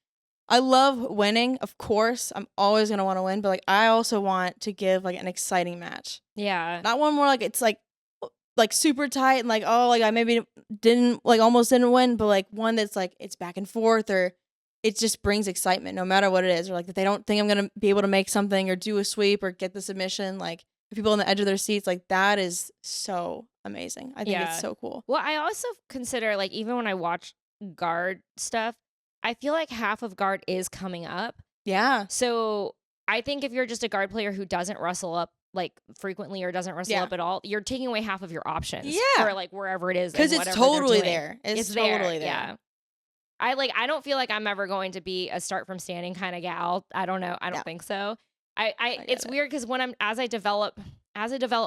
I love winning. Of course, I'm always going to want to win, but like I also want to give like an exciting match. Yeah. Not one more like it's like super tight and like, oh, like I maybe almost didn't win, but like one that's like it's back and forth or it just brings excitement no matter what it is. Or like that they don't think I'm going to be able to make something or do a sweep or get the submission. Like people on the edge of their seats, like that is so amazing. I think it's so cool. Well, I also consider like even when I watch guard stuff, I feel like half of guard is coming up. Yeah. So I think if you're just a guard player who doesn't wrestle up like frequently or doesn't wrestle up at all, you're taking away half of your options for like wherever it is. Because it's totally there. It's totally there. Yeah. I don't feel like I'm ever going to be a start from standing kind of gal. I don't know. I don't think so. It's weird because when as I develop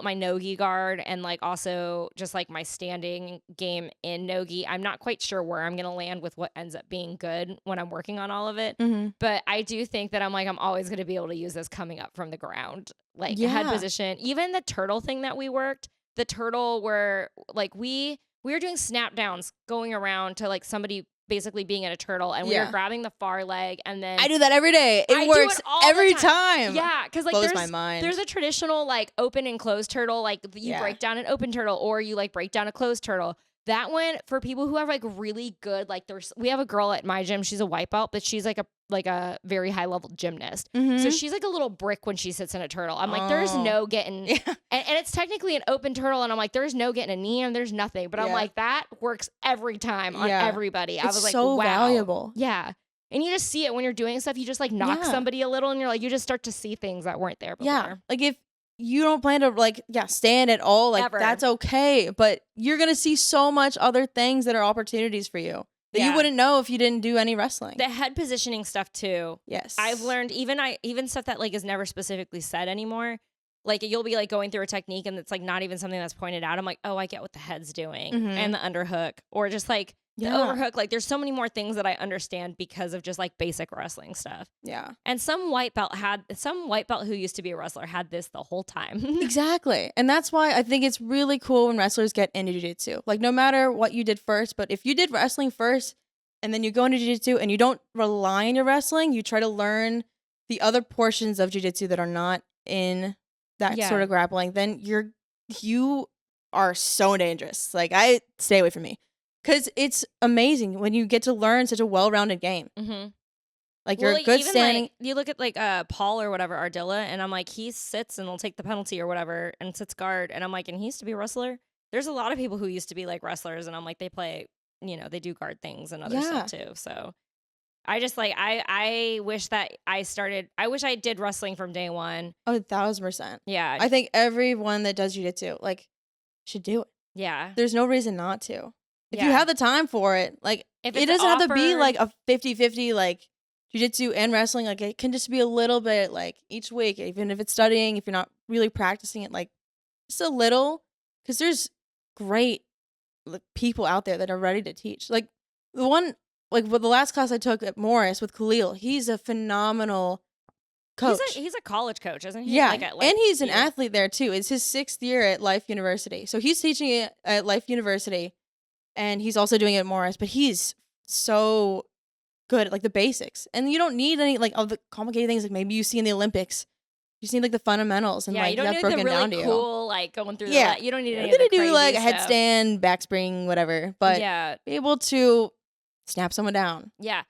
my no-gi guard and like also just like my standing game in no-gi, I'm not quite sure where I'm going to land with what ends up being good when I'm working on all of it. Mm-hmm. But I do think that I'm always going to be able to use this coming up from the ground, like head position. Even the turtle thing that we worked, the turtle where like we were doing snap downs going around to like somebody basically being in a turtle and we were grabbing the far leg and then I do that every day. It works every time. Yeah, because like blows my mind. There's a traditional like open and closed turtle, like you break down an open turtle or you like break down a closed turtle. That one, for people who have like really good, like we have a girl at my gym, she's a white belt, but she's like a very high level gymnast. So she's like a little brick when she sits in a turtle. I'm like, there's no getting, and it's technically an open turtle, and I'm like, there's no getting a knee and there's nothing. But I'm like, that works every time on everybody. I was like, so wow. valuable. Yeah. And you just see it when you're doing stuff. You just like knock somebody a little, and you're like, you just start to see things that weren't there before. Yeah. Like if you don't plan to like stand at all, like that's okay, but you're gonna see so much other things that are opportunities for you that you wouldn't know if you didn't do any wrestling. The head positioning stuff too. Yes, I've learned even stuff that like is never specifically said anymore. Like you'll be like going through a technique and it's like not even something that's pointed out. I'm like, oh, I get what the head's doing and the underhook, or just like the overhook. Like there's so many more things that I understand because of just like basic wrestling stuff. Yeah. And some white belt who used to be a wrestler had this the whole time. Exactly. And that's why I think it's really cool when wrestlers get into jiu-jitsu. Like no matter what you did first, but if you did wrestling first and then you go into jiu-jitsu and you don't rely on your wrestling, you try to learn the other portions of jiu-jitsu that are not in that sort of grappling, then you are so dangerous. Like I stay away from me. Because it's amazing when you get to learn such a well-rounded game. Like you're good standing. Like, you look at like Paul or whatever, Ardilla, and I'm like, he sits and will take the penalty or whatever and sits guard. And I'm like, and he used to be a wrestler. There's a lot of people who used to be like wrestlers, and I'm like, they play, they do guard things and other stuff too. So I just like, I wish that I wish I did wrestling from day one. Oh, 1,000%. Yeah. I think everyone that does jiu-jitsu, like, should do it. Yeah. There's no reason not to. If you have the time for it, like, it doesn't have to be like a 50-50, like, jiu-jitsu and wrestling. Like, it can just be a little bit, like, each week, even if it's studying, if you're not really practicing it, like, just a little. Because there's great people out there that are ready to teach. Like, the last class I took at Morris with Khalil, he's a phenomenal coach. He's a college coach, isn't he? Yeah, and he's an athlete there, too. It's his 6th year at Life University. So he's teaching it at Life University. And he's also doing it at Morris, but he's so good at like the basics. And you don't need any like all the complicated things like maybe you see in the Olympics. You just need like the fundamentals and like you don't need broken the really down to you. Cool like going through you don't need any you're of the gonna do like a stuff. headstand, back spring, whatever. But be able to snap someone down. Yeah.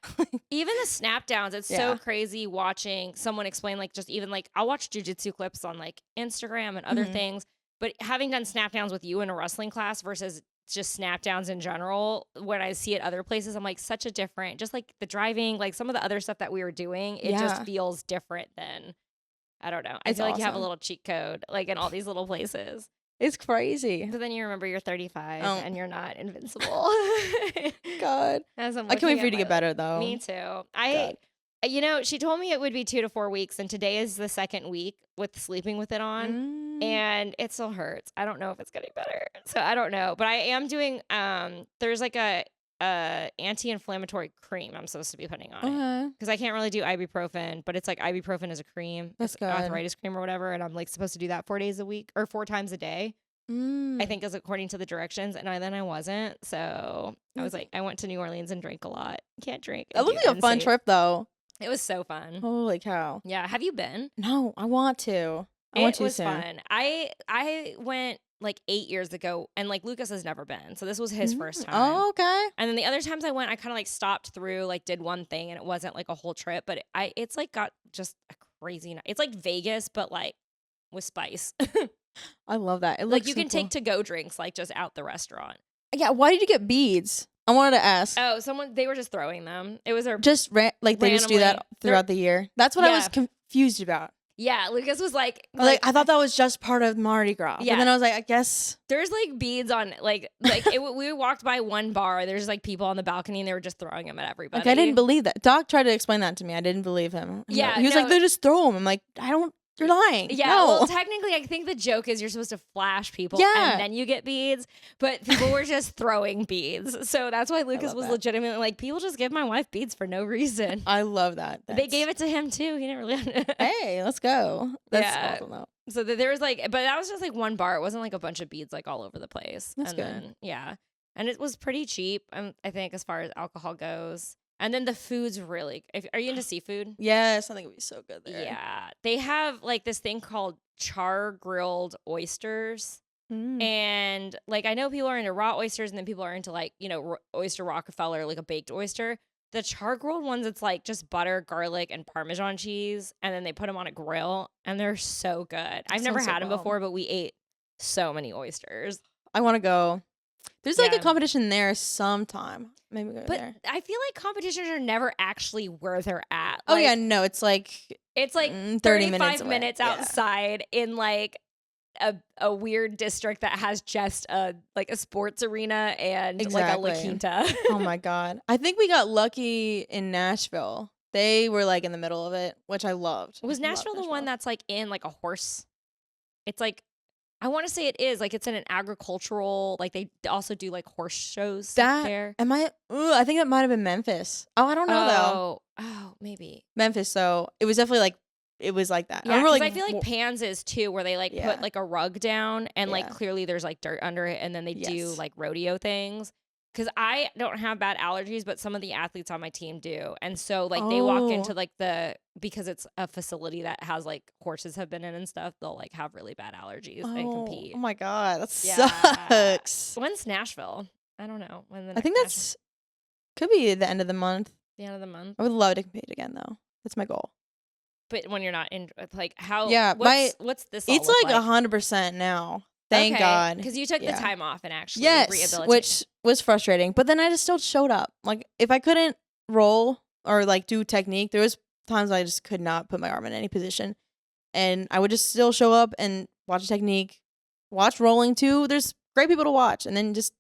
Even the snap downs, it's so crazy watching someone explain like just even like I'll watch jujitsu clips on like Instagram and other things. But having done snap downs with you in a wrestling class versus just snap downs in general, when I see it other places, I'm like such a different, just like the driving, like some of the other stuff that we were doing, it just feels different than, I don't know. I feel like you have a little cheat code like in all these little places. It's crazy. But then you remember you're 35 and you're not invincible. God. I can't wait for you to get better though. Me too. She told me it would be 2 to 4 weeks, and today is the 2nd week with sleeping with it on, and it still hurts. I don't know if it's getting better, so I don't know. But I am doing. There's like a anti-inflammatory cream I'm supposed to be putting on it because I can't really do ibuprofen, but it's like ibuprofen is a cream, that's good, arthritis cream or whatever, and I'm like supposed to do that 4 days a week or 4 times a day. I think is according to the directions, and then I wasn't, so I was like, I went to New Orleans and drank a lot. Can't drink. That looked like a fun trip though. It was so fun. Holy cow. Yeah. Have you been? No, I want to. I want to soon. It was soon. fun. I went like 8 years ago, and like Lucas has never been, so this was his first time. Oh, okay. And then the other times I went, I kind of like stopped through, like did one thing, and it wasn't like a whole trip, but it's like got just a crazy night. It's like Vegas, but like with spice. I love that. It like looks you so can take to-go drinks like just out the restaurant. Yeah. Why did you get beads? I wanted to ask. Oh, they were just throwing them. It was they just do that throughout the year. That's what I was confused about. Yeah, Lucas was like I thought that was just part of Mardi Gras. Yeah. And then I was like, I guess there's like beads on we walked by one bar. There's like people on the balcony and they were just throwing them at everybody. Like I didn't believe that. Doc tried to explain that to me. I didn't believe him. Yeah, he was like, they just throw them. I'm like, you're lying. Yeah, no. Well, technically, I think the joke is you're supposed to flash people and then you get beads, but people were just throwing beads. So that's why Lucas was legitimately like, people just give my wife beads for no reason. I love that. They gave it to him too. He didn't really. Hey, let's go. That's awesome though. So there was but that was just like one bar. It wasn't like a bunch of beads like all over the place. That's good. Then, yeah. And it was pretty cheap, I think, as far as alcohol goes. And then the food's really. Are you into seafood? Yes, I think it'd be so good there. Yeah, they have like this thing called char grilled oysters. And like, I know people are into raw oysters, and then people are into like, oyster Rockefeller, like a baked oyster. The char grilled ones, it's like just butter, garlic, and Parmesan cheese, and then they put them on a grill, and they're so good. I've never had them before, but we ate so many oysters. I want to go. There's like a competition there sometime. Maybe go there. I feel like competitions are never actually where they're at. Oh yeah, no, it's like 30 35 minutes outside in like a weird district that has just a sports arena and like a La Quinta. Oh my God. I think we got lucky in Nashville. They were like in the middle of it, which I loved. Was Nashville the one that's like in like a horse? It's like, I want to say it is like, it's in an agricultural, like they also do like horse shows there. I think that might have been Memphis. Oh, I don't know though. Oh, maybe. Memphis. So it was definitely like, it was like that. Yeah, because I feel like Pans is too, where they like put like a rug down and like clearly there's like dirt under it, and then they do like rodeo things. Because I don't have bad allergies, but some of the athletes on my team do, and so like they walk into like because it's a facility that has like horses have been in and stuff, they'll like have really bad allergies and compete. Oh my God, that sucks. When's Nashville? I don't know when. I think that's could be the end of the month. The end of the month. I would love to compete again though. That's my goal. But when you're not in, like, how? Yeah, what's this? It's like 100% now. Thank God, because you took the time off and actually rehabilitated. Which was frustrating. But then I just still showed up. Like if I couldn't roll or like do technique, there was times I just could not put my arm in any position, and I would just still show up and watch technique, watch rolling too. There's great people to watch, and then just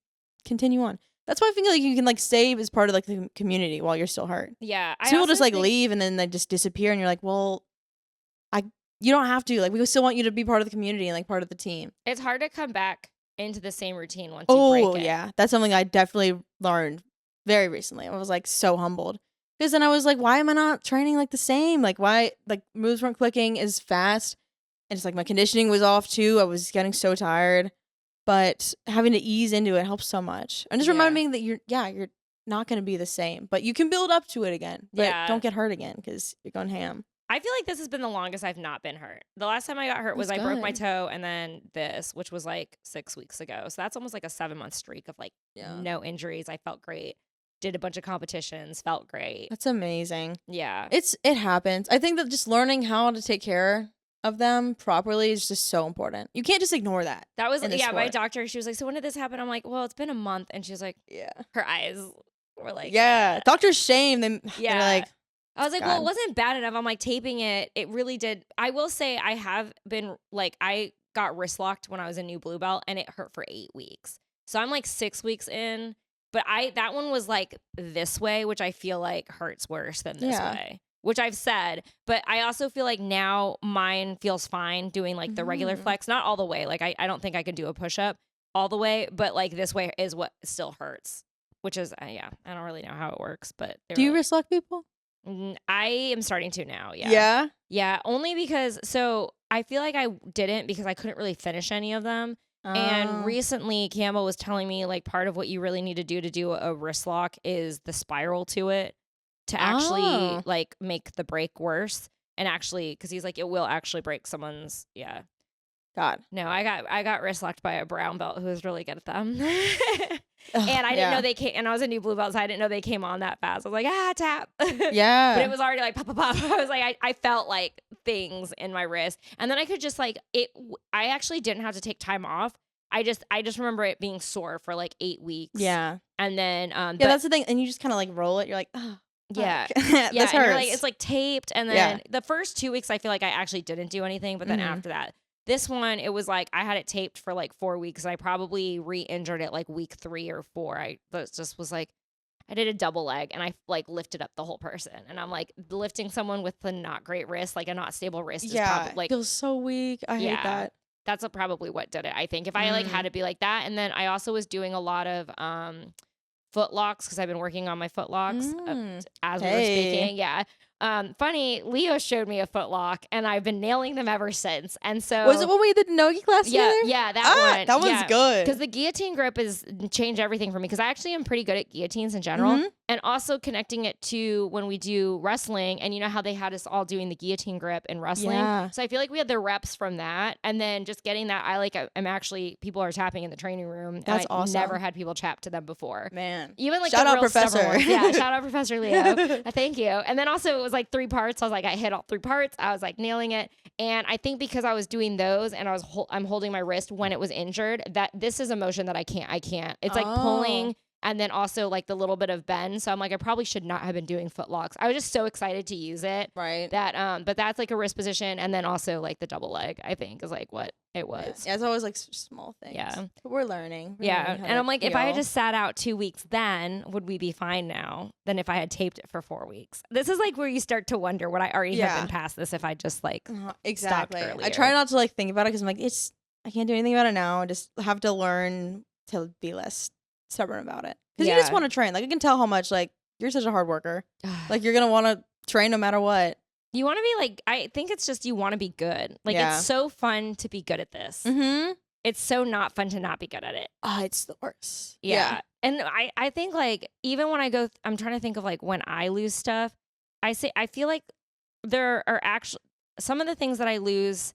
continue on. That's why I feel like you can like save as part of like the community while you're still hurt. Yeah, people just like leave and then they just disappear, and you're like, well, you don't have to. Like, we still want you to be part of the community and like part of the team. It's hard to come back into the same routine once you break it. Oh yeah, that's something I definitely learned very recently. I was like so humbled because then I was like, why am I not training like the same? Like why like moves weren't clicking as fast, and it's like my conditioning was off too. I was getting so tired. But having to ease into it helps so much. And just reminding that you're not going to be the same. But you can build up to it again. But don't get hurt again because you're going ham. I feel like this has been the longest I've not been hurt. The last time I got hurt was I broke my toe, and then this, which was like 6 weeks ago. So that's almost like a 7-month streak of like no injuries. I felt great. Did a bunch of competitions. Felt great. That's amazing. Yeah. It happens. I think that just learning how to take care of them properly is just so important. You can't just ignore that. That was my doctor. She was like, "So when did this happen?" I'm like, "Well, it's been a month," and she was like, "Yeah." Her eyes were like, "Yeah." Doctors shame them. They're like, I was like, "Well, it wasn't bad enough." I'm like, taping it. It really did. I will say, I have been like, I got wrist locked when I was a new blue belt, and it hurt for 8 weeks. So I'm like 6 weeks in, but that one was like this way, which I feel like hurts worse than this way. Which I've said, but I also feel like now mine feels fine doing like the regular flex, not all the way. Like I don't think I could do a push up all the way, but like this way is what still hurts, which is, I don't really know how it works, but. Do you wrist lock people? I am starting to now. Yeah. Yeah. Yeah. Only because, so I feel like I didn't because I couldn't really finish any of them. And recently Campbell was telling me like part of what you really need to do a wrist lock is the spiral to it. To actually like make the break worse, and actually, because he's like, it will actually break someone's. God. No, I got wrist locked by a brown belt who was really good at them, and I didn't know they came. And I was a new blue belt, so I didn't know they came on that fast. I was like, tap. Yeah. But it was already like pop, pop, pop. I was like, I felt like things in my wrist, and then I could just like it. I actually didn't have to take time off. I just remember it being sore for like 8 weeks. Yeah. And then that's the thing, and you just kind of like roll it. You're like, oh. Yeah. Yeah. And you're like, it's like taped. And then the first 2 weeks, I feel like I actually didn't do anything. But then after that, this one, it was like I had it taped for like 4 weeks. And I probably re-injured it like week 3 or 4. I just was like, I did a double leg and I like lifted up the whole person. And I'm like, lifting someone with the not great wrist, like a not stable wrist is probably like. Feels so weak. I hate that. That's probably what did it, I think. If I like had to be like that. And then I also was doing a lot of foot locks because I've been working on my foot locks as we were speaking. Yeah. Funny, Leo showed me a footlock, and I've been nailing them ever since. And so was it when we did the Nogi class together? Yeah, that one. That one's good. Because the guillotine grip is changed everything for me. Because I actually am pretty good at guillotines in general, and also connecting it to when we do wrestling. And you know how they had us all doing the guillotine grip in wrestling. Yeah. So I feel like we had the reps from that, and then just getting that. I'm actually people are tapping in the training room. That's and I awesome. Never had people tap to them before. Man, even like shout the out real Professor. stubborn ones. Yeah, shout out Professor Leo. Thank you. And then also it was like 3 parts. I was like, I hit all 3 parts. I was like nailing it. And I think because I was doing those and I'm holding my wrist when it was injured, that this is a motion that I can't. It's like pulling and then also like the little bit of bend. So I'm like, I probably should not have been doing foot locks. I was just so excited to use it. Right. But that's like a wrist position. And then also like the double leg, I think is like what it was. Yeah, it's always like small things. Yeah. But we're learning. And I'm like, if I had just sat out 2 weeks then, would we be fine now than if I had taped it for 4 weeks? This is like where you start to wonder, would I already have been past this if I just like exactly. stopped earlier? I try not to like think about it because I'm like, I can't do anything about it now. I just have to learn to be less stubborn about it. Because you just want to train. Like, I can tell how much like you're such a hard worker. Like, you're going to want to train no matter what. You want to be like, I think it's just you want to be good. Like, it's so fun to be good at this. Mm-hmm. It's so not fun to not be good at it. Oh, it's the worst. Yeah. And I think like, even when I'm trying to think of like when I lose stuff, I feel like there are actually some of the things that I lose,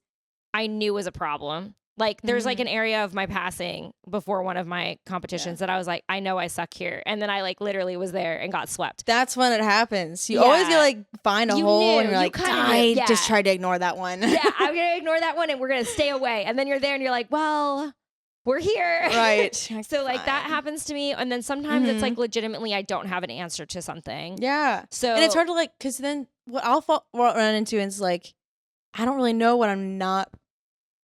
I knew was a problem. Like there's like an area of my passing before one of my competitions that I was like, I know I suck here. And then I like literally was there and got swept. That's when it happens. You always get like find a hole and you're like, I knew. just tried to ignore that one. Yeah, I'm going to ignore that one and we're going to stay away. And then you're there and you're like, well, we're here. Right. So like that happens to me. And then sometimes it's like legitimately I don't have an answer to something. Yeah. So and it's hard to like, because then what I'll run into is like, I don't really know what I'm not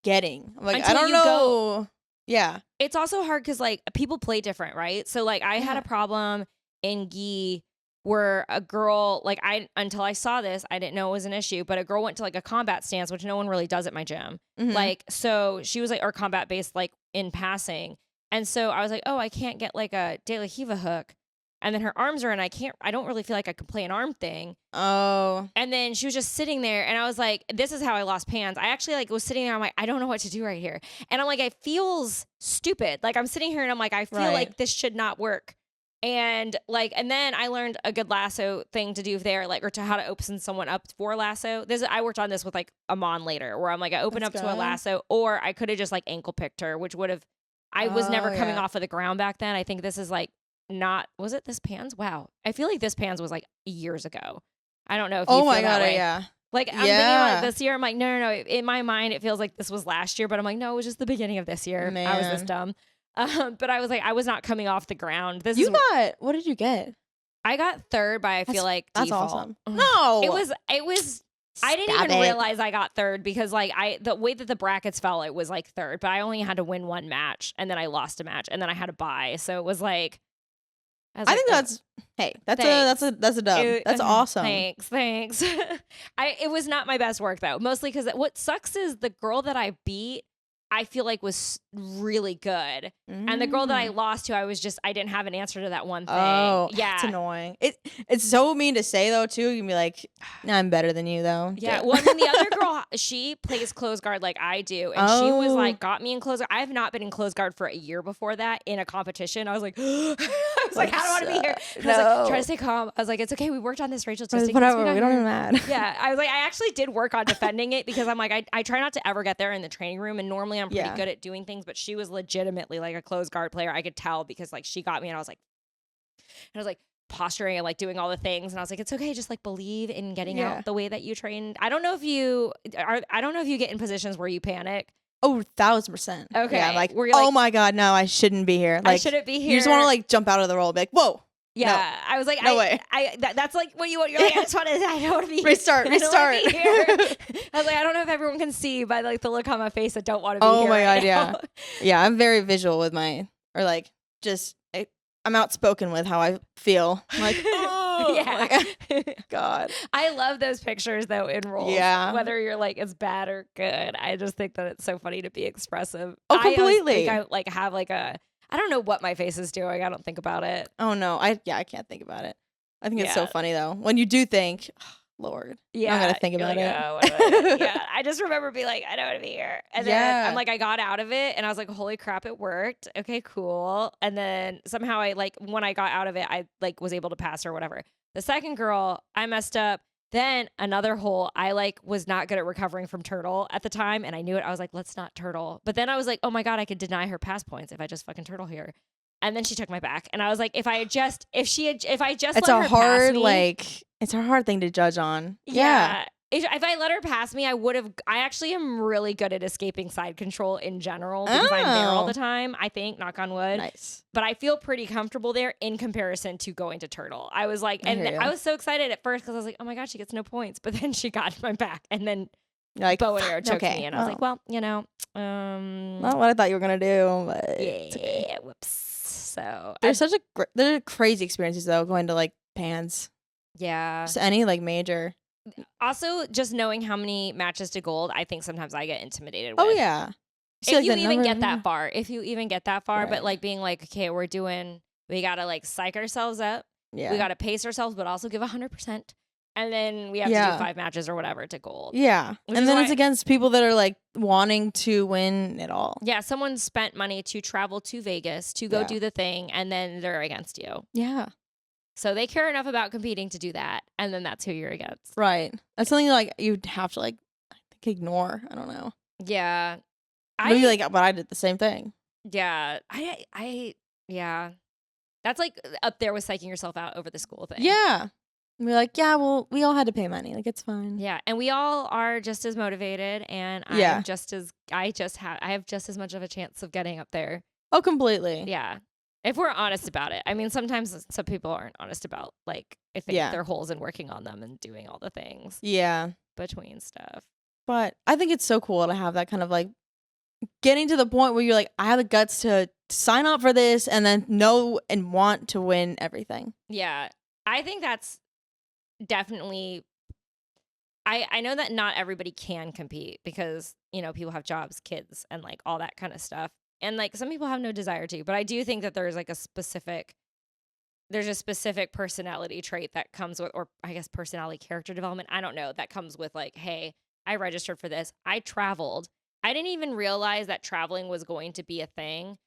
getting. I'm like, Until I don't know. Yeah. It's also hard because like people play different, right? So like I had a problem in gi where a girl, like until I saw this, I didn't know it was an issue, but a girl went to like a combat stance, which no one really does at my gym. Like, so she was like, or combat based, like in passing. And so I was like, oh, I can't get like a De La Hiva hook. And then her arms are in, I don't really feel like I could play an arm thing. Oh. And then she was just sitting there and I was like, this is how I lost pans. I actually like was sitting there. I'm like, I don't know what to do right here. And I'm like, it feels stupid. Like I'm sitting here and I'm like, I feel like this should not work. And like, and then I learned a good lasso thing to do there, like, or to how to open someone up for lasso. I worked on this with like Amon later where I'm like, I open up to a lasso, or I could have just like ankle picked her, which would have, I was never coming off of the ground back then. I think this is like, was it this pans? Wow. I feel like this pans was like years ago. I don't know if you feel that way. Yeah. Like I'm thinking like this year, I'm like, no. In my mind, it feels like this was last year, but I'm like, no, it was just the beginning of this year. Man. I was this dumb. But I was like, I was not coming off the ground. What did you get? I got third by, I feel like, that's default. Awesome. No. It was, I didn't even realize I got third because like the way that the brackets fell, it was like third, but I only had to win 1 match and then I lost a match and then I had to bye. So it was like, I think that's a dub. That's awesome. Thanks. It was not my best work though. Mostly because what sucks is the girl that I beat, I feel like was really good. And the girl that I lost to, I didn't have an answer to that one thing. Oh, yeah. It's annoying. It's so mean to say though too. You can be like, nah, I'm better than you though. Yeah. Well, and then the other girl, she plays close guard like I do. And she was like, got me in close guard. I have not been in close guard for a year before that in a competition. I was like, I was like, I don't want to be here. And I was like, try to stay calm. I was like, it's okay. We worked on this, Rachel. Just whatever. We don't even mad. Yeah. I was like, I actually did work on defending it because I'm like, I try not to ever get there in the training room. And normally I'm pretty good at doing things, but she was legitimately like a close guard player. I could tell because like she got me and I was like posturing and like doing all the things. And I was like, it's okay. Just like believe in getting out the way that you trained. I don't know if you get in positions where you panic. Oh, 1,000%. Okay. Yeah, like, oh my God, no, I shouldn't be here. Like, I shouldn't be here. You just want to like jump out of the role and be like, whoa. Yeah, no. I was like, no way. That's like what you want. You're like, I don't want to be here. Restart. I was like, I don't know if everyone can see by like the look on my face that don't want to be here. Oh my God, now. Yeah. I'm very visual with I'm outspoken with how I feel. I'm like, oh, God. I love those pictures though in roles. Yeah. Whether you're like it's bad or good, I just think that it's so funny to be expressive. Oh, completely. I like have like I don't know what my face is doing. I don't think about it. Oh no, I can't think about it. I think it's so funny though when you do think, Lord. Yeah. I'm going to think you're about like, it. "Oh, what do I-" yeah. I just remember being like, I don't want to be here. And then Yeah. I'm like, I got out of it and I was like, holy crap, it worked. Okay, cool. And then somehow I like, when I got out of it, I like was able to pass her or whatever. The second girl, I messed up. Then another hole, I like was not good at recovering from turtle at the time. And I knew it. I was like, let's not turtle. But then I was like, oh my God, I could deny her pass points if I just fucking turtle here. And then she took my back. And I was like, if I just it's let a her hard, pass me, like, it's a hard thing to judge on. yeah. If I let her pass me, I actually am really good at escaping side control in general because I'm there all the time, I think, knock on wood. Nice. But I feel pretty comfortable there in comparison to going to turtle. I was like, and I was so excited at first because I was like, oh my God, she gets no points. But then she got my back and then like, bow and arrow choked okay, me. And I was like, well, you know. Not what I thought you were going to do, but Yeah, it's okay. whoops. So They're crazy experiences, though, going to, like, pans. Yeah. Just any, like, major. Also, just knowing how many matches to gold, I think sometimes I get intimidated with. Oh, yeah. If you even get that far. Right. But like being like, okay, we got to like psych ourselves up. Yeah. We got to pace ourselves, but also give 100%. And then we have to do 5 matches or whatever to gold. Yeah. And then it's against people that are like wanting to win it all. Yeah. Someone spent money to travel to Vegas to go do the thing, and then they're against you. Yeah. So they care enough about competing to do that, and then that's who you're against. Right. That's something like you'd have to like, I think, ignore. I don't know. Yeah. Maybe but I did the same thing. Yeah. Yeah. That's like up there with psyching yourself out over the school thing. Yeah. And we're like, yeah, well, we all had to pay money. Like, it's fine. Yeah. And we all are just as motivated, and I have just as much of a chance of getting up there. Oh, completely. Yeah. If we're honest about it. I mean, sometimes some people aren't honest about, like, if there are holes in working on them and doing all the things. Yeah. Between stuff. But I think it's so cool to have that kind of, like, getting to the point where you're like, I have the guts to sign up for this and then know and want to win everything. Yeah. I think that's definitely... I know that not everybody can compete because, you know, people have jobs, kids, and, like, all that kind of stuff. And like some people have no desire to, but I do think that there's like a specific personality trait that comes with, or I guess personality character development. I don't know. That comes with like, hey, I registered for this. I traveled. I didn't even realize that traveling was going to be a thing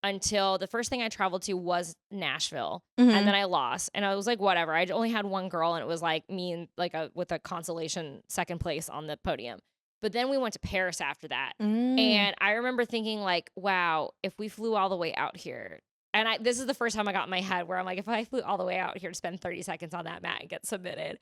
until the first thing I traveled to was Nashville. Mm-hmm. And then I lost. And I was like, whatever. I only had one girl and it was like me and like with a consolation second place on the podium. But then we went to Paris after that. And I remember thinking like, wow, if we flew all the way out here. And this is the first time I got in my head where I'm like, if I flew all the way out here to spend 30 seconds on that mat and get submitted,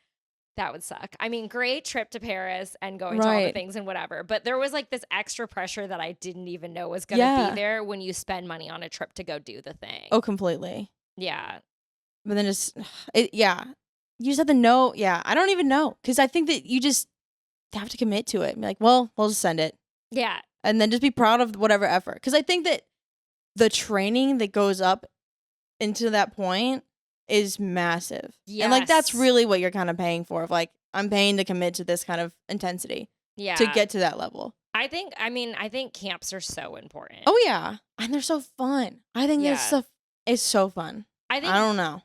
that would suck. I mean, great trip to Paris and going to all the things and whatever. But there was like this extra pressure that I didn't even know was going to be there when you spend money on a trip to go do the thing. Oh, completely. Yeah. But then you just have to know. Yeah, I don't even know. Because I think that you just have to commit to it. Be like, well, we'll just send it. Yeah. And then just be proud of whatever effort. Because I think that the training that goes up into that point is massive. Yes. And like that's really what you're kind of paying for. Of like, I'm paying to commit to this kind of intensity. Yeah. To get to that level. I think camps are so important. Oh yeah. And they're so fun. I think this stuff is so fun. I don't know.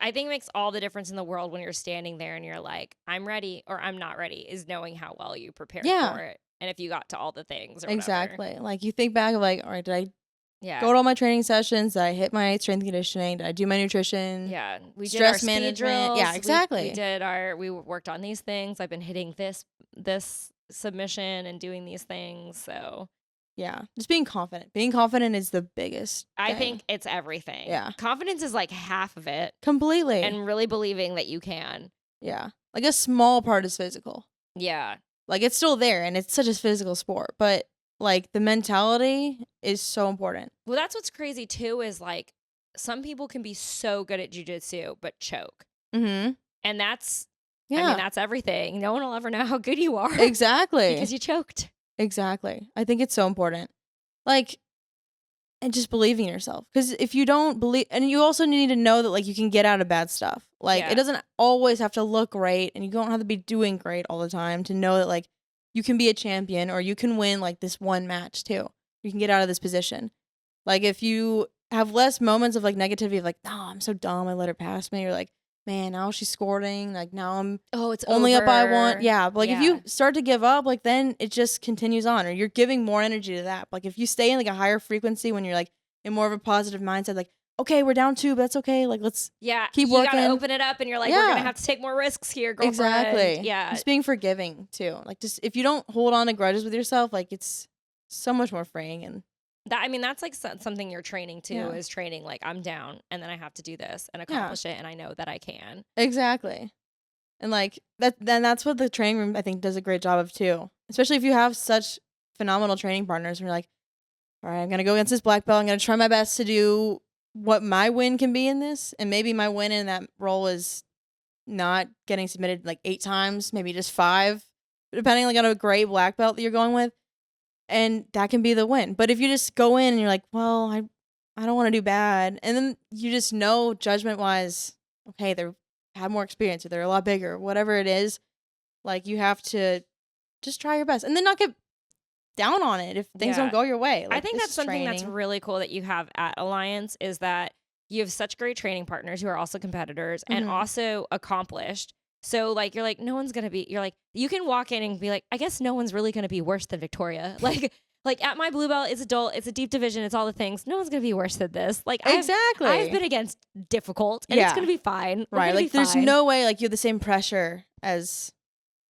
I think it makes all the difference in the world when you're standing there and you're like, I'm ready or I'm not ready, is knowing how well you prepared for it. And if you got to all the things or exactly. whatever. Like you think back of like, all right, did I go to all my training sessions? Did I hit my strength and conditioning? Did I do my nutrition? Yeah. We did stress our management. Speed drills. Yeah, exactly. We worked on these things. I've been hitting this submission and doing these things. So yeah, just being confident. Being confident is the biggest I thing. think it's everything. Yeah. Confidence is like half of it. Completely. And really believing that you can. Yeah. Like a small part is physical. Yeah. Like it's still there and it's such a physical sport, but like the mentality is so important. Well, that's what's crazy too is like some people can be so good at jiu-jitsu but choke. Mm-hmm. And that's that's everything. No one will ever know how good you are. Exactly. Because you choked. Exactly. I think it's so important. Like, and just believing in yourself. Because if you don't believe, and you also need to know that like you can get out of bad stuff. Like it doesn't always have to look great and you don't have to be doing great all the time to know that like you can be a champion or you can win like this one match too. You can get out of this position. Like if you have less moments of like negativity of like, oh, I'm so dumb, I let her pass me. Or like, man, now she's scoring. Like now I'm it's only over. up by 1. Yeah. But like if Yeah. you start to give up, like then it just continues on, or you're giving more energy to that. Like if you stay in like a higher frequency when you're like in more of a positive mindset, like, okay, we're down 2, but that's okay. Like let's keep you working. gotta open it up and you're like, we're gonna have to take more risks here, girlfriend. Exactly. Yeah. Just being forgiving too. Like just if you don't hold on to grudges with yourself, like it's so much more freeing. And that's like something you're training to is training like I'm down and then I have to do this and accomplish it and I know that I can. Exactly. And like that's what the training room I think does a great job of too. Especially if you have such phenomenal training partners and you're like, all right, I'm gonna go against this black belt. I'm gonna try my best to do what my win can be in this. And maybe my win in that role is not getting submitted like 8 times, maybe just 5, depending like on a gray black belt that you're going with. And that can be the win. But if you just go in and you're like, well, I don't want to do bad. And then you just know judgment wise, okay, they're have more experience or they're a lot bigger, whatever it is. Like you have to just try your best and then not get down on it if things don't go your way. Like, I think that's something that's really cool that you have at Alliance is that you have such great training partners who are also competitors and also accomplished. So like you're like no one's gonna be. You're like you can walk in and be like I guess no one's really gonna be worse than Victoria. Like at my blue belt, it's adult, it's a deep division, it's all the things. No one's gonna be worse than this. Like exactly, I've been against difficult, and it's gonna be fine. Right? Like there's no way like you have the same pressure as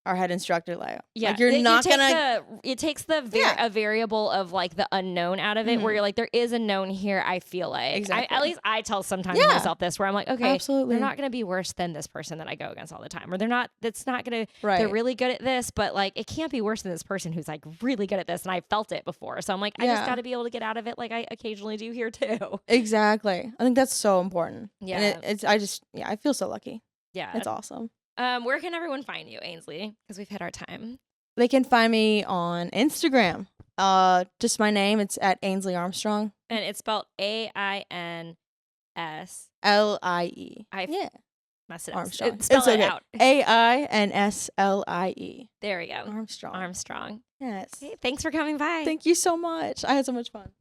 our head instructor, Leo. Yeah, like you're not gonna. It takes a variable of like the unknown out of it, where you're like, there is a known here. I feel like, exactly. At least I tell sometimes myself this, where I'm like, okay, absolutely, they're not gonna be worse than this person that I go against all the time, or they're not. That's not gonna. Right. They're really good at this, but like it can't be worse than this person who's like really good at this, and I felt it before. So I'm like, I just got to be able to get out of it, like I occasionally do here too. Exactly. I think that's so important. Yeah, and I feel so lucky. Yeah, it's awesome. Where can everyone find you, Ainslie? Because we've hit our time. They can find me on Instagram. Just my name. It's at Ainslie Armstrong. And it's spelled AINSLIE. Yeah. Messed it up. Armstrong. Spell it out. AINSLIE. There we go. Armstrong. Armstrong. Yes. Okay, thanks for coming by. Thank you so much. I had so much fun.